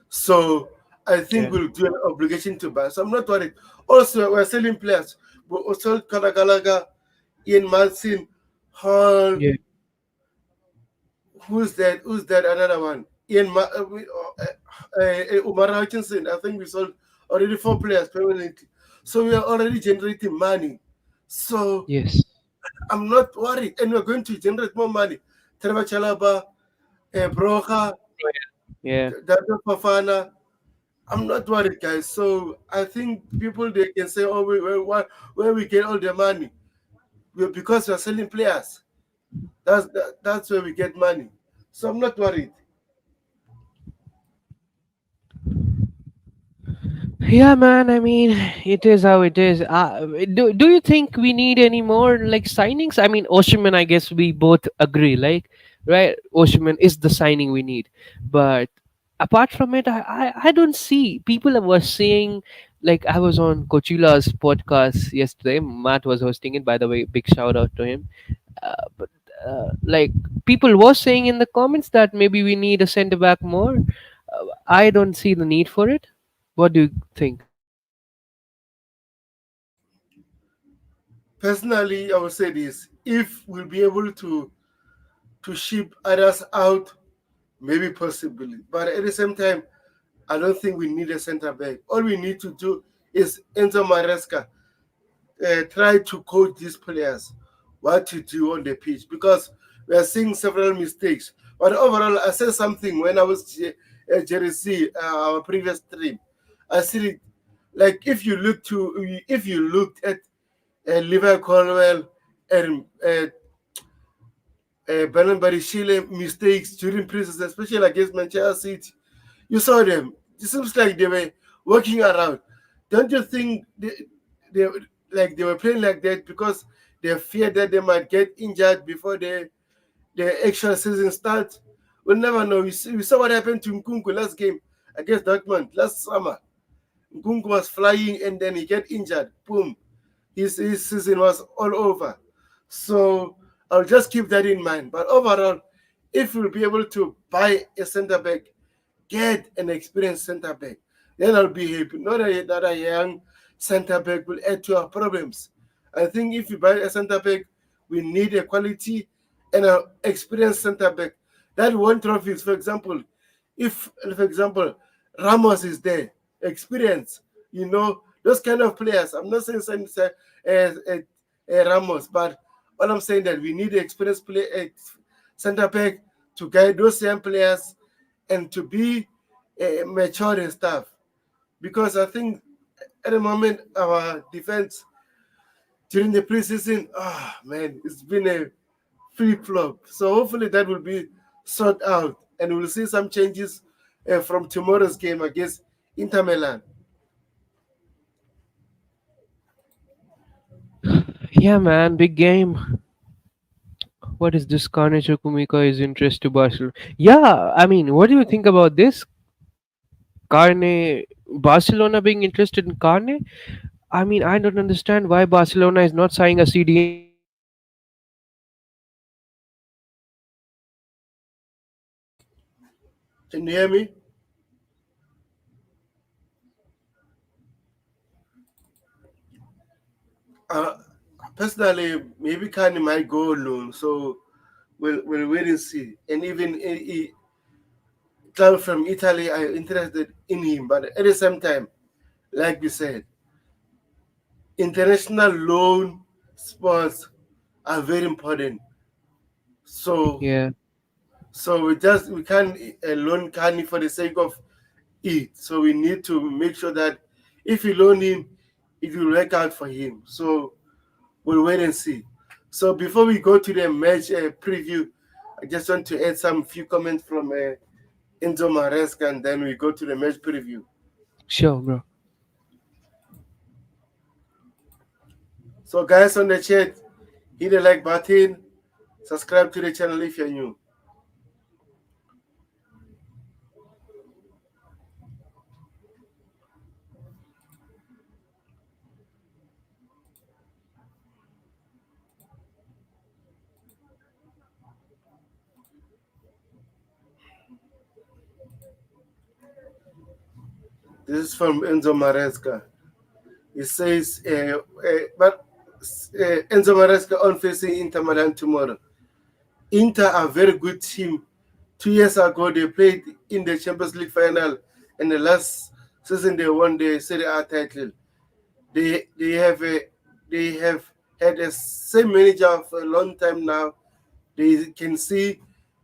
So I think Yeah. we'll do an obligation to buy. So I'm not worried. Also, we're selling players. We also Kalagalaga, Ian Martin, Hall. Yeah. Who's that? Who's that? Another one. Umar Hutchinson. I think we sold already 4 players permanently. So we are already generating money. So Yes. I'm not worried. And we're going to generate more money. Trevoh Chalobah, Broha, Yeah. Dado Fafana. I'm not worried, guys. So I think people they can say, "Oh, where we get all the money?" Because we're selling players. That's where we get money. So I'm not worried. Yeah, man. I mean, it is how it is. Do you think we need any more like signings? I mean, Osimhen, I guess we both agree, like, right? Osimhen is the signing we need, but apart from it, I don't see people were saying. Like, I was on Cochila's podcast yesterday. Matt was hosting it, by the way. Big shout out to him. But like, people were saying in the comments that maybe we need a centre back more. I don't see the need for it. What do you think? Personally, I would say this: if we'll be able to ship others out, maybe possibly. But at the same time, I don't think we need a center back. All we need to do is Enzo Maresca try to coach these players what to do on the pitch because we are seeing several mistakes. But overall, I said something when I was Jerry C, our previous stream. I said it like if you looked at Liver Colwell and Bernard Barishile mistakes during preseason, especially against Manchester City, you saw them. It seems like they were working around. Don't you think they like they were playing like that because they feared that they might get injured before the actual season starts? We'll never know. We saw what happened to Nkunku last game against Dortmund last summer. Nkunku was flying and then he get injured. Boom. His season was all over. So I'll just keep that in mind. But overall, if we'll be able to buy a centre back, get an experienced centre back, then I'll be happy. Not that a young centre back will add to our problems. I think if you buy a centre back, we need a quality and an experienced centre back that won trophies. For example, if, for example, Ramos is there, experience, those kind of players. I'm not saying Ramos, but all I'm saying that we need an experienced center back to guide those young players and to be mature and stuff. Because I think at the moment our defense during the preseason, man, it's been a flip flop. So hopefully that will be sorted out, and we'll see some changes from tomorrow's game against Inter Milan. Yeah, man, big game. What is this? Carnage Kumika is interest to Barcelona. Yeah, I mean, what do you think about this? Carne, Barcelona being interested in Carne? I mean, I don't understand why Barcelona is not signing a CDM right now. Can you hear me? Uh, Personally, maybe Kanye might go alone. So we'll wait and see. And even club from Italy are interested in him, but at the same time, like we said, international loan sports are very important. So Yeah. we can't loan Kanye for the sake of it. So we need to make sure that if we loan him, it will work out for him. So we'll wait and see. So before we go to the match preview, I just want to add some few comments from Enzo Maresca, and then we go to the match preview. Sure, bro. So guys on the chat, hit the like button, subscribe to the channel if you're new. This is from Enzo Maresca. It says, but Enzo Maresca on facing Inter Milan tomorrow. Inter are a very good team. 2 years ago, they played in the Champions League final, and the last season they won the Serie A title. They have had a same manager for a long time now. They can see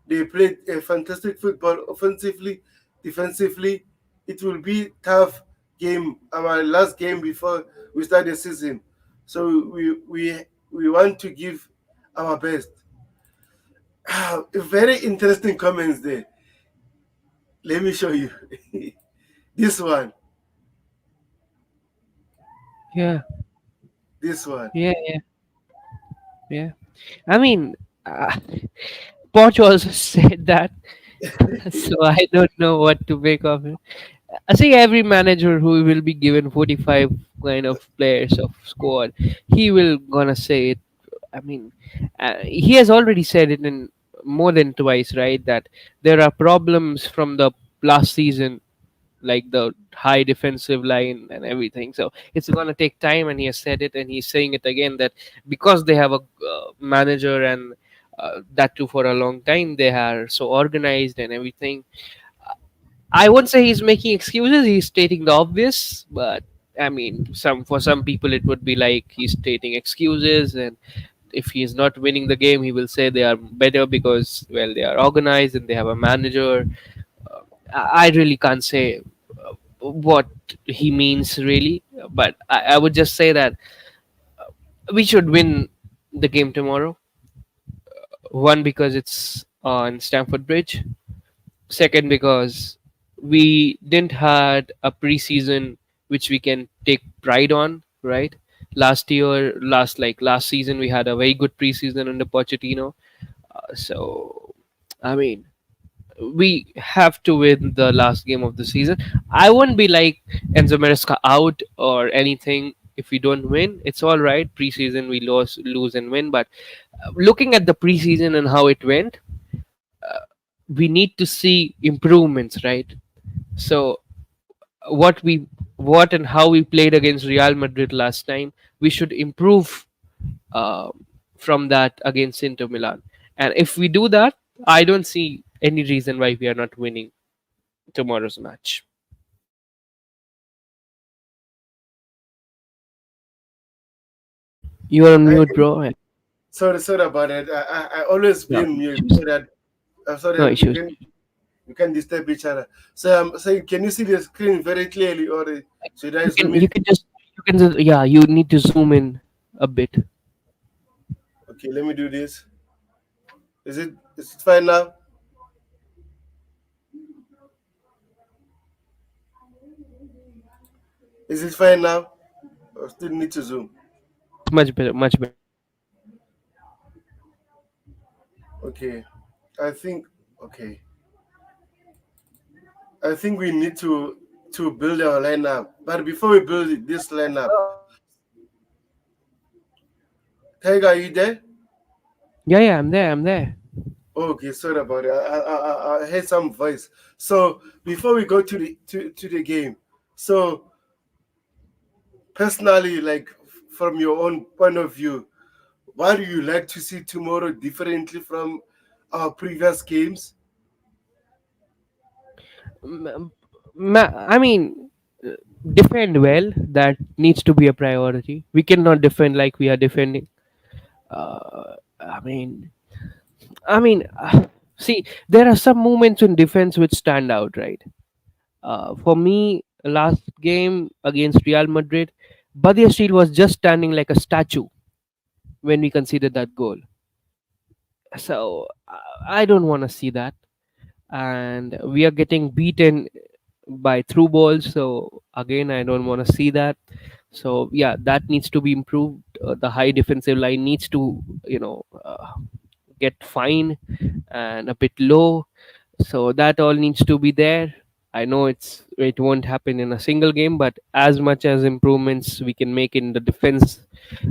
they played a fantastic football offensively, defensively. It will be tough game, our last game before we start the season. So we want to give our best. Very interesting comments there. Let me show you this one. Yeah, This one. yeah, yeah, yeah. I mean, uh, Poch also said that, so I don't know what to make of it. I see every manager who will be given 45 kind of players of squad, he will gonna say it. I mean, he has already said it in more than twice, right? That there are problems from the last season, like the high defensive line and everything. So it's gonna take time, and he has said it, and he's saying it again that because they have a manager and that too for a long time, they are so organized and everything. I won't say he's making excuses. He's stating the obvious, but I mean, some people it would be like he's stating excuses, and if he's not winning the game, he will say they are better because well they are organized and they have a manager. I really can't say what he means really, but I would just say that we should win the game tomorrow. One because it's on Stamford Bridge. Second, because we didn't had a preseason which we can take pride on, right? Last season, we had a very good preseason under Pochettino. So, I mean, we have to win the last game of the season. I won't be like Enzo Maresca out or anything if we don't win. It's all right. Preseason we lose and win, but looking at the preseason and how it went, we need to see improvements, right? So what we what and how we played against Real Madrid last time, we should improve uh, from that against Inter Milan. And if we do that, I don't see any reason why we are not winning tomorrow's match. You are on I mute, bro. sorry about it. I always No been mute issues. so No that issues. you can disturb each other. So I'm saying, can you see the screen very clearly, or should I You can zoom you in? can just you can just, yeah. You need to zoom in a bit. Okay, let me do this. Is it fine now? Is it fine now? Or still need to zoom? It's much better. Much better. Okay, I think okay. I think we need to build our lineup. But before we build this lineup, Tiger, are you there? Yeah, yeah. I'm there. I'm there. Okay, sorry about it. I heard some voice. So before we go to the game, so personally, like from your own point of view, what do you like to see tomorrow differently from our previous games? M- I mean, uh, defend well. That needs to be a priority. We cannot defend like we are defending. I mean, see, there are some moments in defense which stand out, right? For me, last game against Real Madrid, Badia Steel was just standing like a statue when we considered that goal. So I don't want to see that. And we are getting beaten by through balls. So again, I don't want to see that. So yeah, that needs to be improved. The high defensive line needs to, get fine and a bit low. So that all needs to be there. I know it won't happen in a single game, but as much as improvements we can make in the defense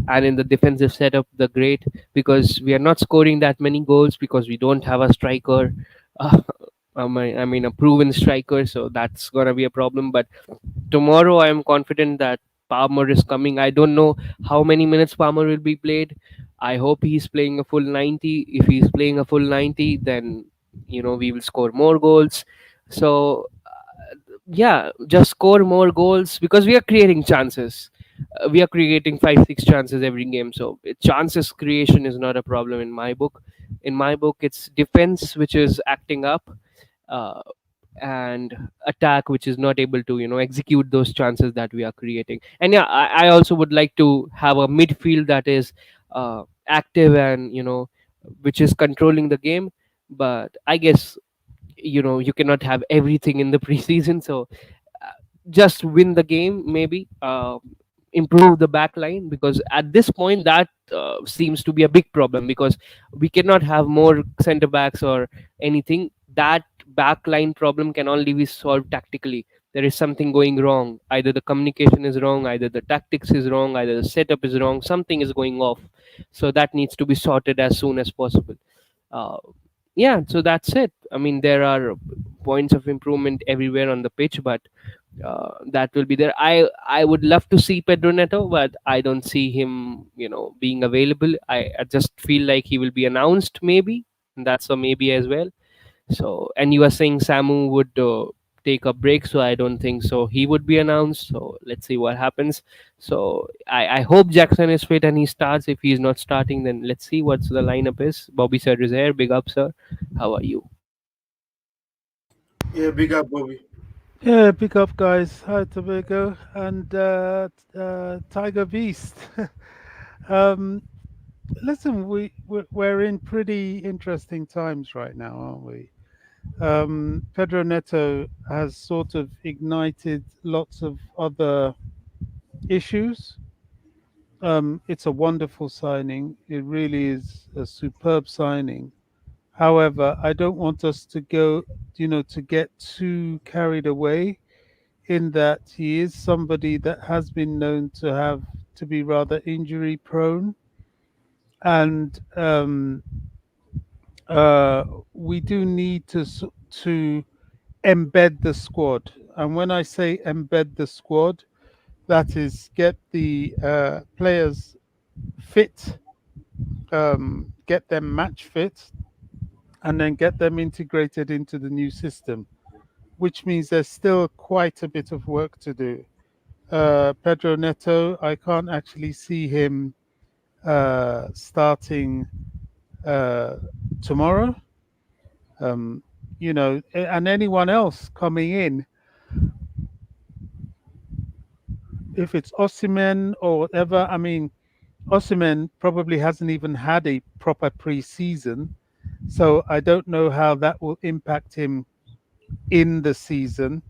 and in the defensive setup, the great, because we are not scoring that many goals because we don't have a striker. Uh, I mean a proven striker, so that's gonna be a problem. But tomorrow I am confident that Palmer is coming. I don't know how many minutes Palmer will be played. I hope he's playing a full 90. If he's playing a full 90, then we will score more goals. So yeah, just score more goals because we are creating chances. We are creating 5 6 chances every game, so chances creation is not a problem in my book. In my book, it's defense which is acting up, uh, and attack which is not able to execute those chances that we are creating. And yeah, I also would like to have a midfield that is active and which is controlling the game. But I guess you cannot have everything in the preseason. So uh, just win the game, maybe improve the back line, because at this point that seems to be a big problem, because we cannot have more center backs or anything. That back line problem can only be solved tactically. There is something going wrong. Either the communication is wrong, either the tactics is wrong, either the setup is wrong, something is going off. So that needs to be sorted as soon as possible. uh, yeah, so that's it. I mean, there are points of improvement everywhere on the pitch, but that will be there. I would love to see Pedro Neto, but I don't see him being available. I just feel like he will be announced maybe, and that's a maybe as well. So, and you are saying Samu would take a break, so I don't think so he would be announced. So let's see what happens. So I hope Jackson is fit and he starts. If he's not starting, then let's see what's the lineup is. Bobby sir is here. Big up, sir. How are you? Yeah, big up, Bobby. Yeah, pick up, guys. Hi, Tobago and Tiger Beast. um, Listen, we're in pretty interesting times right now, aren't we? Pedro Neto has sort of ignited lots of other issues. It's a wonderful signing. It really is a superb signing. However, I don't want us to go, to get too carried away in that he is somebody that has been known to be rather injury prone, and uh, we do need to embed the squad. And when I say embed the squad, that is get the players fit, get them match fit, and then get them integrated into the new system, which means there's still quite a bit of work to do. Pedro Neto, I can't actually see him starting uh, tomorrow. Um, and anyone else coming in, if it's Osimhen or whatever, I mean, Osimhen probably hasn't even had a proper pre-season, so I don't know how that will impact him in the season.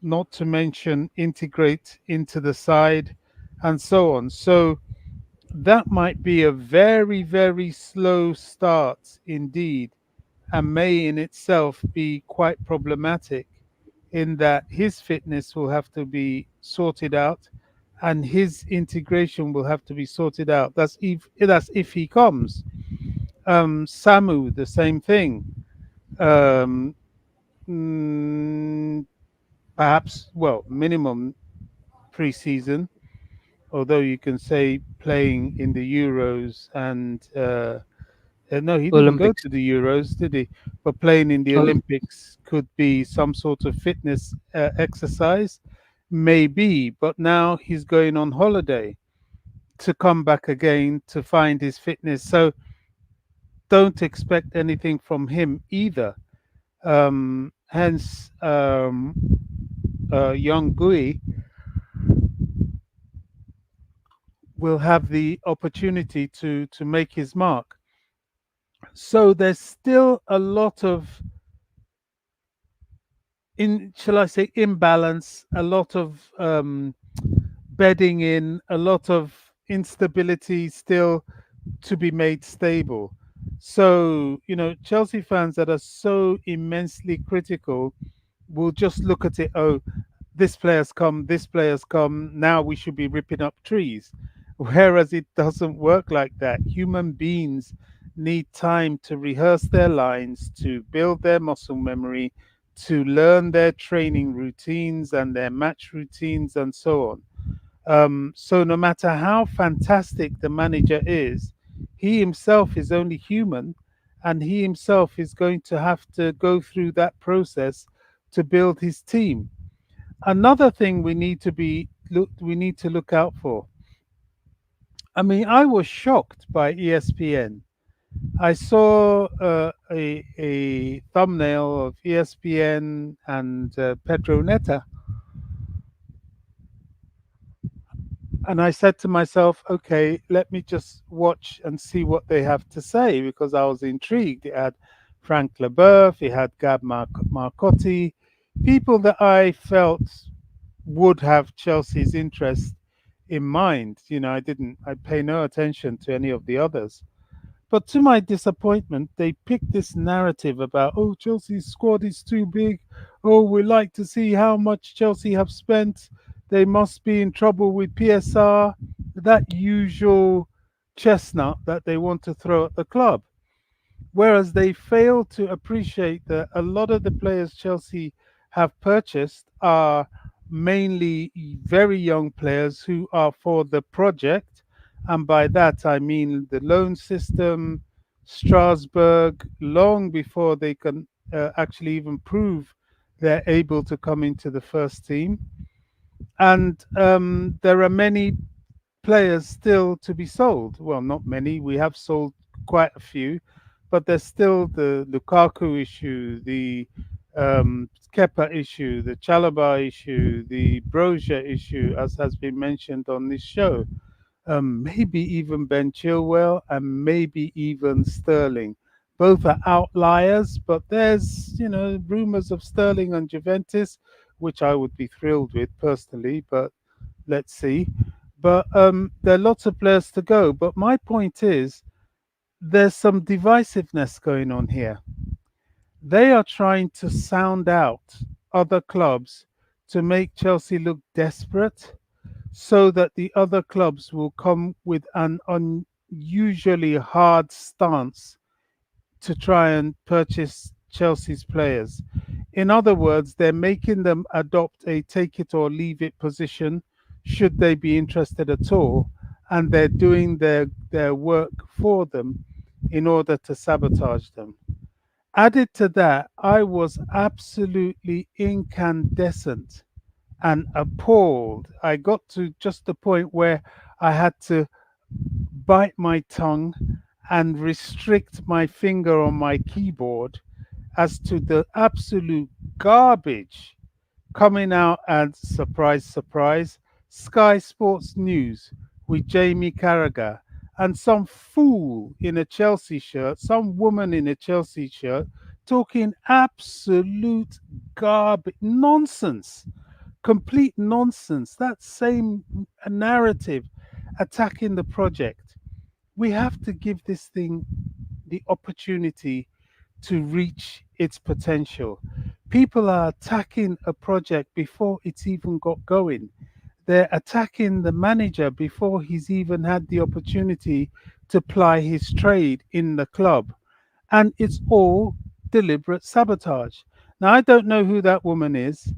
Not to mention integrate into the side and so on. So that might be a very, very slow start indeed, and may in itself be quite problematic in that his fitness will have to be sorted out and his integration will have to be sorted out. That's if he comes. Samu, the same thing. Um, mm, Perhaps, well, minimum preseason, although you can say playing in the Euros and no, he didn't go Olympics. to the Euros, did he? But playing in the Um, Olympics could be some sort of fitness exercise, maybe. But now he's going on holiday to come back again to find his fitness. So don't expect anything from him either. Hence, young Gui will have the opportunity to make his mark. So there's still a lot of shall I say imbalance, a lot of bedding in, a lot of instability still to be made stable. So, Chelsea fans that are so immensely critical will just look at it, oh, this player's come, this player's come, now we should be ripping up trees. Whereas it doesn't work like that. Human beings need time to rehearse their lines, to build their muscle memory, to learn their training routines and their match routines and so on. So no matter how fantastic the manager is, he himself is only human, and he himself is going to have to go through that process to build his team. Another thing we need to look out for. I mean, I was shocked by ESPN. I saw a thumbnail of ESPN and Pedro Neto, and I said to myself, okay, let me just watch and see what they have to say because I was intrigued. It had Frank Leboeuf, it had Marcotti, people that I felt would have Chelsea's interest in mind. You know, I pay no attention to any of the others. But to my disappointment, they picked this narrative about, oh, Chelsea's squad is too big. Oh, we like to see how much Chelsea have spent. They must be in trouble with PSR. That usual chestnut that they want to throw at the club. Whereas they fail to appreciate that a lot of the players Chelsea have purchased are mainly very young players who are for the project. And by that, I mean the loan system, Strasbourg, long before they can actually even prove they're able to come into the first team. And there are many players still to be sold. Well, not many. We have sold quite a few, but there's still the Lukaku issue, the Kepa issue, the Chalobah issue, the Brozier issue, as has been mentioned on this show. Maybe even Ben Chilwell and maybe even Sterling. Both are outliers, but there's, rumors of Sterling and Juventus, which I would be thrilled with personally, but let's see. But there are lots of players to go. But my point is, there's some divisiveness going on here. They are trying to sound out other clubs to make Chelsea look desperate so that the other clubs will come with an unusually hard stance to try and purchase Chelsea's players. In other words, they're making them adopt a take it or leave it position should they be interested at all. And they're doing their work for them in order to sabotage them. Added to that, I was absolutely incandescent and appalled. I got to just the point where I had to bite my tongue and restrict my finger on my keyboard as to the absolute garbage coming out and surprise, surprise, Sky Sports News with Jamie Carragher and some fool in a Chelsea shirt, some woman in a Chelsea shirt, talking absolute garbage, nonsense, complete nonsense. That same narrative attacking the project. We have to give this thing the opportunity to reach its potential. People are attacking a project before it's even got going. They're attacking the manager before he's even had the opportunity to ply his trade in the club. And it's all deliberate sabotage. Now, I don't know who that woman is.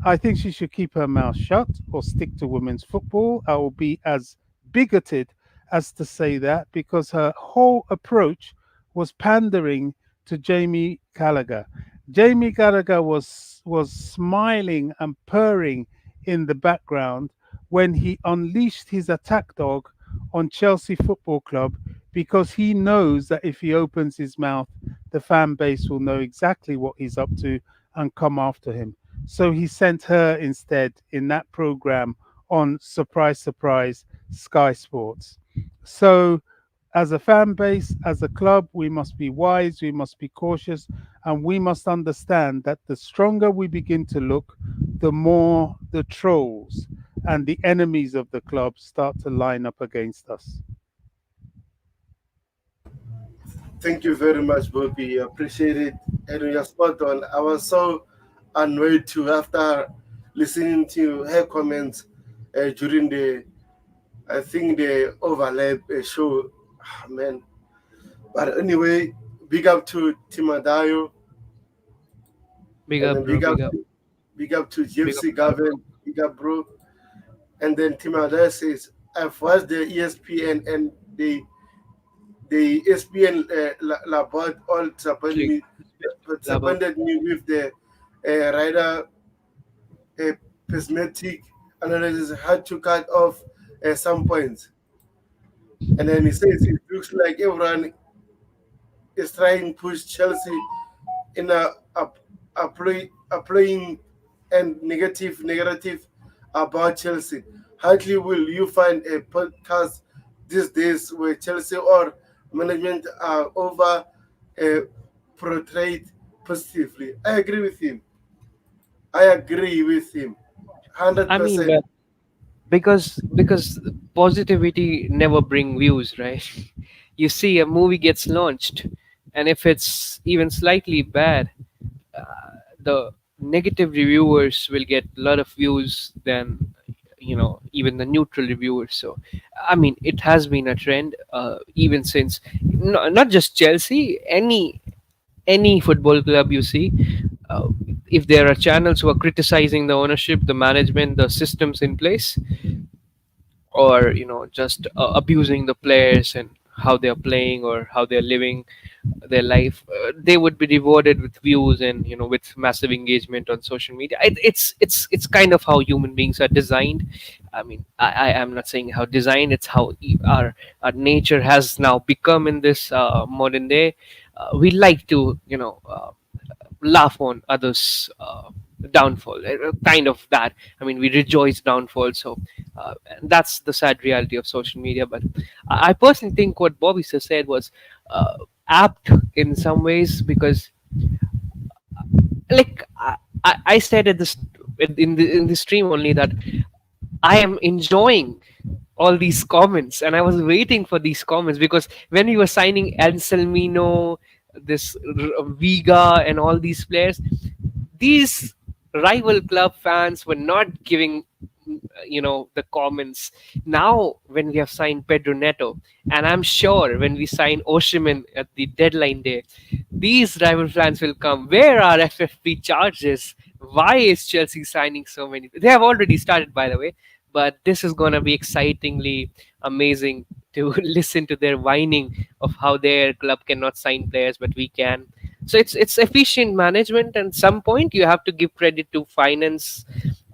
I think she should keep her mouth shut or stick to women's football. I will be as bigoted as to say that because her whole approach was pandering to Jamie Gallagher. Jamie Gallagher was smiling and purring in the background when he unleashed his attack dog on Chelsea Football Club because he knows that if he opens his mouth, the fan base will know exactly what he's up to and come after him. So he sent her instead in that program on Surprise Surprise Sky Sports. So as a fan base, as a club, we must be wise, we must be cautious, and we must understand that the stronger we begin to look, the more the trolls and the enemies of the club start to line up against us. Thank you very much, Bobby. Appreciate it. And you're spot on. I was so annoyed too after listening to her comments during I think the overlap show. Ah, man. But anyway, big up to Timadayo. Big And up, then bro. Big up. big up to Big up, GFC bro. Gavin, big up, bro. And then Tim Adair says, I've watched the ESPN and the ESPN Labot all Click. Labo. disappointed me with the rider pessimistic analysis had to cut off some points. And then he says it looks like everyone is trying to push Chelsea in applying and negative narrative about Chelsea. Hardly will you find a podcast these days where Chelsea or management are over uh, portrayed positively. I agree with him. I agree with him. I mean, 100%. but because positivity never bring views, right? You see, a movie gets launched, and if it's even slightly bad, the negative reviewers will get a lot of views than even the neutral reviewers. So I mean, it has been a trend, even since not just Chelsea, any football club you see. uh, if there are channels who are criticizing the ownership, the management, the systems in place, or just abusing the players and how they are playing or how they are living their life, they would be rewarded with views and with massive engagement on social media. It's kind of how human beings are designed. I mean, I am not saying how designed, it's how our nature has now become in this modern day. We like to laugh on others downfall, kind of that. I mean, we rejoice downfall. So and that's the sad reality of social media. But I personally think what Bobby sir said was apt in some ways, because like I said at this in the stream only that I am enjoying all these comments, and I was waiting for these comments, because when we were signing Anselmino, this Viga, and all these players, these rival club fans were not giving the comments. Now when we have signed Pedro Neto, and I'm sure when we sign Osimhen at the deadline day, these rival fans will come. Where are FFP charges? Why is Chelsea signing so many? They have already started, by the way, but this is going to be excitingly amazing to listen to their whining of how their club cannot sign players but we can. So it's efficient management, and some point you have to give credit to finance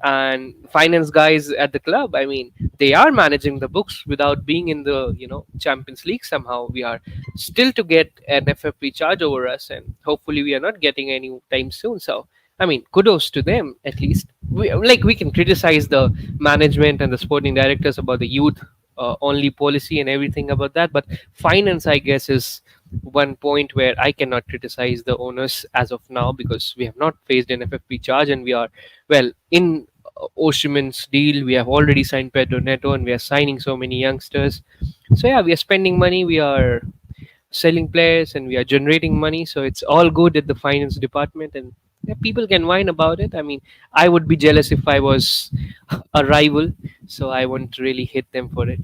guys at the club. I mean, they are managing the books without being in the Champions League. Somehow we are still to get an FFP charge over us, and hopefully we are not getting any time soon. So I mean, kudos to them. At least we can criticize the management and the sporting directors about the youth only policy and everything about that, but finance, I guess, is one point where I cannot criticize the owners as of now, because we have not faced an FFP charge, and we are well in Osimhen's deal. We have already signed Pedro Neto, and we are signing so many youngsters. So yeah, we are spending money, we are selling players, and we are generating money. So it's all good at the finance department, and yeah, people can whine about it. I mean, I would be jealous if I was a rival, so I won't really hit them for it.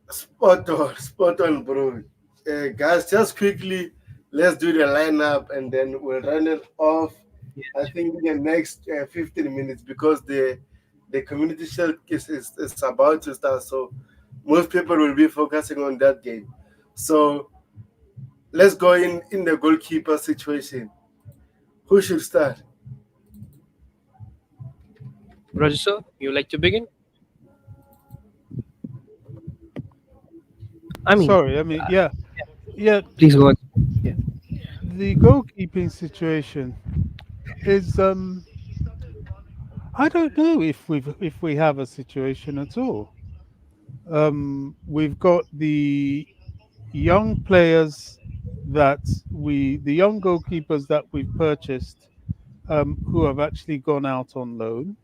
Spot on, bro. Guys, just quickly, let's do the lineup and then we'll run it off. I think in the next 15 minutes, because the community shield is about to start, so most people will be focusing on that game. So let's go in the goalkeeper situation. Who should start? Roger, sir, you like to begin? I mean, Sorry, I mean, yeah, yeah. please go on. Yeah. The goalkeeping situation is I don't know if we have a situation at all. We've got the young players the young goalkeepers that we've purchased, who have actually gone out on loan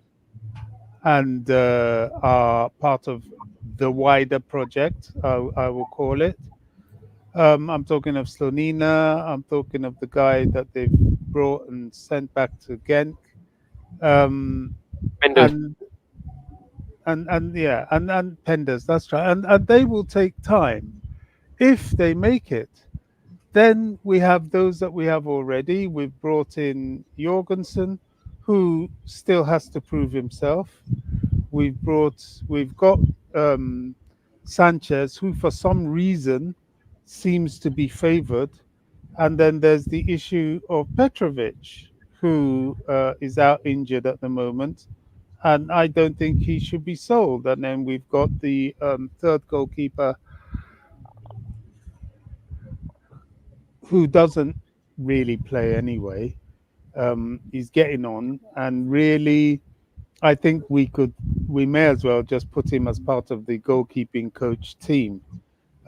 and are part of the wider project, I will call it. I'm talking of Slonina. I'm talking of the guy that they've brought and sent back to Genk. Um, Mendes. and and yeah, and Penders. That's right. And they will take time if they make it. Then we have those that we have already. We've brought in Jorgensen, who still has to prove himself. We've got um, Sanchez, who for some reason seems to be favoured, and then there's the issue of Petrovic, who is out injured at the moment, and I don't think he should be sold. And then we've got the third goalkeeper, who doesn't really play anyway. He's getting on, and really, I think we may as well just put him as part of the goalkeeping coach team.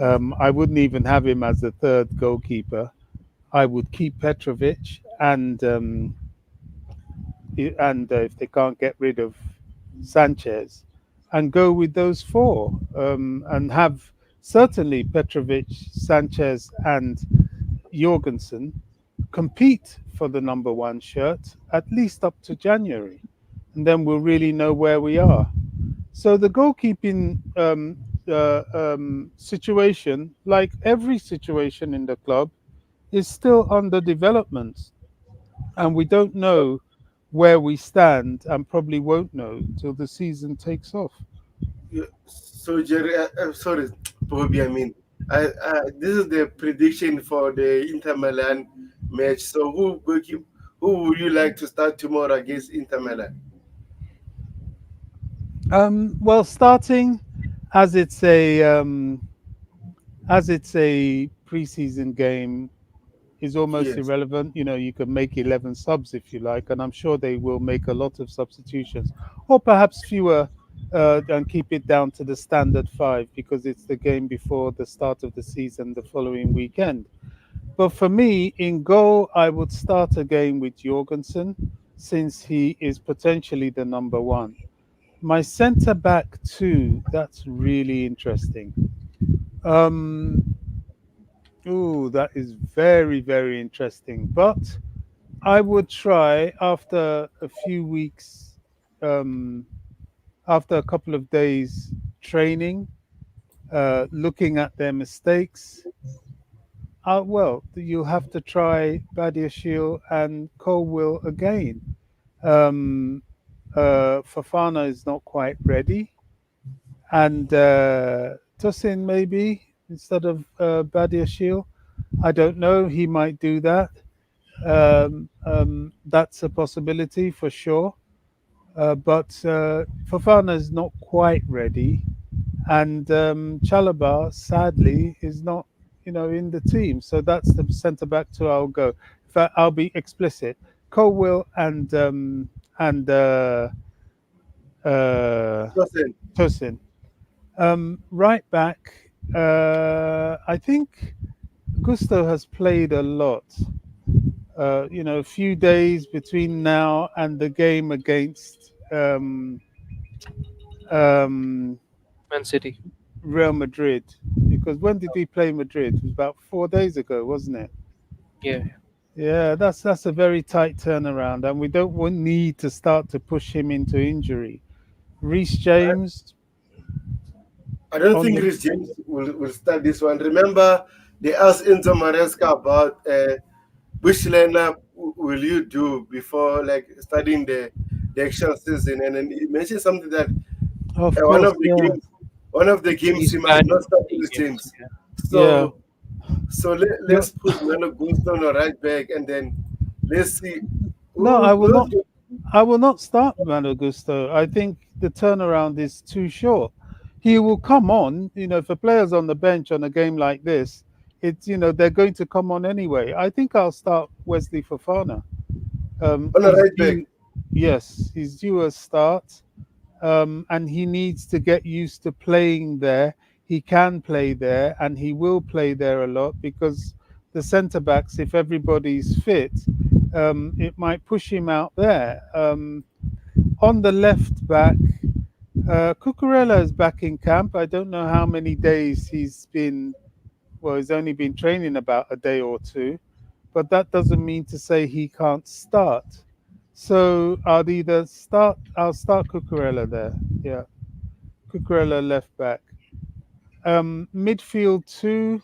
I wouldn't even have him as the third goalkeeper. I would keep Petrovic, and if they can't get rid of Sanchez, and go with those four, and have certainly Petrovic, Sanchez, and Jorgensen compete for the number one shirt at least up to January, and then we'll really know where we are. So the goalkeeping situation, like every situation in the club, is still under development, and we don't know where we stand, and probably won't know till the season takes off. So Jerry, sorry, Bobby. I mean, this is the prediction for the Inter Milan match. So who would you like to start tomorrow against Inter Milan? Well, starting as it's a preseason game is almost Yes. irrelevant. You know, you can make 11 subs if you like, and I'm sure they will make a lot of substitutions, or perhaps fewer, and keep it down to the standard five because it's the game before the start of the season the following weekend. But for me, in goal, I would start again with Jorgensen since he is potentially the number one. My centre back too. That's really interesting. Um, ooh, that is very, very interesting. But I would try after a few weeks, um, after a couple of days training, looking at their mistakes. Well, you'll have to try Badiashile and Colwill again. Um, Fafana is not quite ready, and Tosin maybe instead of Badiashile. I don't know. He might do that. That's a possibility for sure. But Fofana is not quite ready, and Chalobah sadly is not, in the team. So that's the centre back to I'll go. In fact, I'll be explicit. Colwill and uh, Listen, Tosin. Right back. I think Gusto has played a lot. A few days between now and the game against um, Man City. Real Madrid. Because when did we play Madrid? It was about 4 days ago, wasn't it? Yeah. Yeah, that's a very tight turnaround, and we don't want, need to start to push him into injury. Reece James I don't on think the Rich James will start this one. Remember, they asked Enzo Maresca about which lineup will you do before like starting the action season, and then he mentioned something that Of one course, of the yeah, games, one of the games He's he might banned not from start playing Rich games. James. Yeah. yeah. Let's put Melo Gunston on right back, and then let's see No, who knows. I will not start Malo Gusto. I think the turnaround is too short. He will come on, if a player's on the bench on a game like this, it's, they're going to come on anyway. I think I'll start Wesley Fofana. On a He's right back. due, yes, he's due a start, and he needs to get used to playing there. He can play there, and he will play there a lot because the centre backs, if everybody's fit, it might push him out there. On the left back, Cucurella is back in camp. I don't know how many days he's been. Well, he's only been training about a day or two, but that doesn't mean to say he can't start. So I'll start Cucurella there. Yeah, Cucurella left back. Midfield two.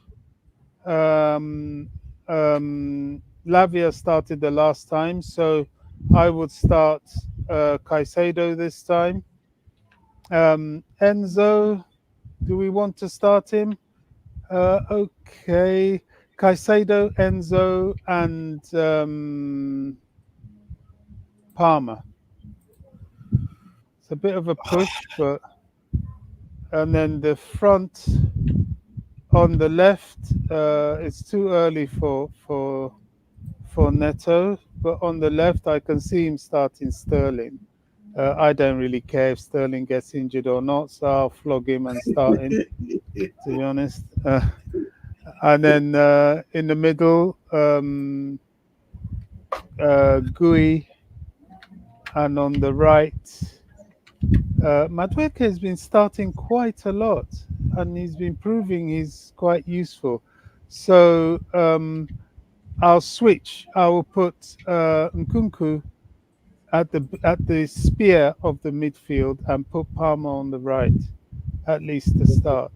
Um, Lavia started the last time, so I would start Caicedo this time. Enzo, do we want to start him? Okay, Caicedo, Enzo, and Palmer. It's a bit of a push, but and then the front on the left, it's too early for Neto, but on the left, I can see him starting Sterling. I don't really care if Sterling gets injured or not, so I'll flog him and start him. To be honest, and then in the middle, Gui, and on the right, Mudryk has been starting quite a lot, and he's been proving he's quite useful. So I'll switch. I will put Nkunku at the spear of the midfield and put Palmer on the right, at least to start.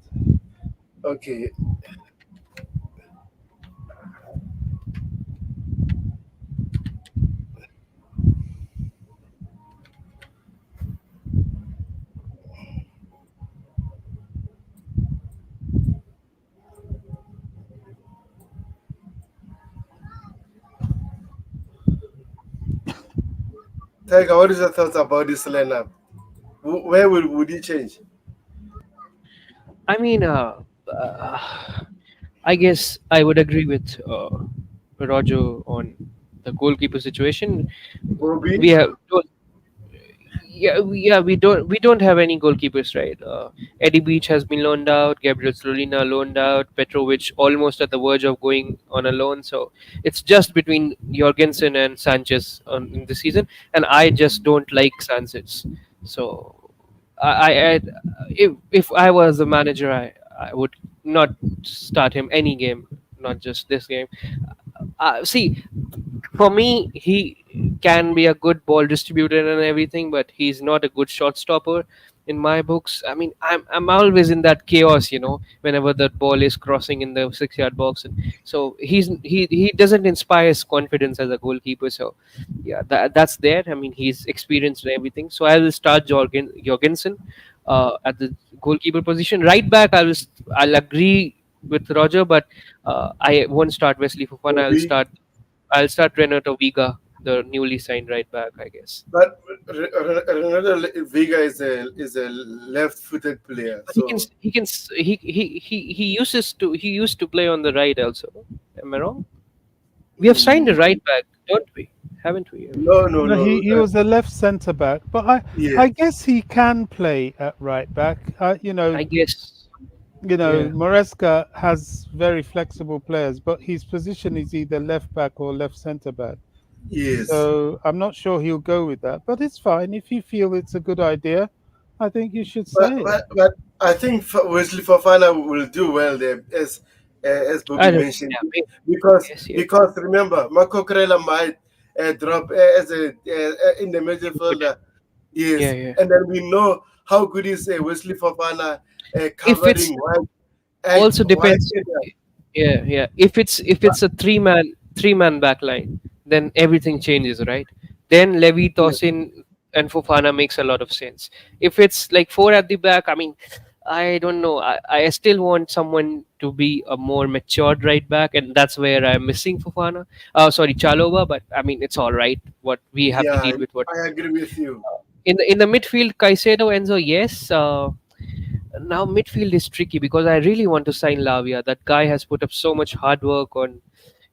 Okay. Tiger, what is your thoughts about this lineup? Where would you change? I mean, I guess I would agree with Roger on the goalkeeper situation. Bobby? We have we don't have any goalkeepers, right? Eddie Beach has been loaned out, Gabriel Solina loaned out, Petrovic almost at the verge of going on a loan. So it's just between Jorgensen and Sanchez in the season, and I just don't like Sanchez. So I if I was the manager, I would not start him any game, not just this game. See, for me, he can be a good ball distributor and everything, but he's not a good shot stopper in my books. I mean, I'm always in that chaos, whenever that ball is crossing in the 6 yard box, and so he doesn't inspire his confidence as a goalkeeper. So yeah, that's there. I mean, he's experienced and everything. So I will start Jorgensen at the goalkeeper position. Right back, I'll agree with Roger, but I won't start Wesley Fofana. Bobby? I'll start Renato Viga, the newly signed right back, I guess. But Ronaldo Vega is a left-footed player, But he can so he can he used to play on the right also. Am I wrong? We have signed a mm, right back, don't we? Haven't we? no, no, No, no. he was a left centre back, but I Yes, guess he can play at right back. I guess. Yeah. Moresca has very flexible players, but his position is either left back or left centre back. yes. So I'm not sure he'll go with that, but it's fine. If you feel it's a good idea, I think you should But say it. but, but I think Wesley Fofana will do well there, as I Bobby don't. mentioned, Yeah. Maybe. because Yes. Yes. because remember Marco Corella might drop as a in the But midfielder. yeah. Yes, Yeah. and then we know how good is Wesley Fofana If it's covering also wide depends. area. Yeah. If it's a three man back line, then everything changes, right? Then Levi, Yes, Tosin, and Fofana makes a lot of sense. If it's like four at the back, I mean, I don't know. I still want someone to be a more matured right back, and that's where I'm missing Fofana. Sorry, Chalova, but I mean, it's all right. What we have to yeah, deal with what I agree with you. in the midfield, Caicedo, Enzo, yes. Now midfield is tricky because I really want to sign Lavia. That guy has put up so much hard work on,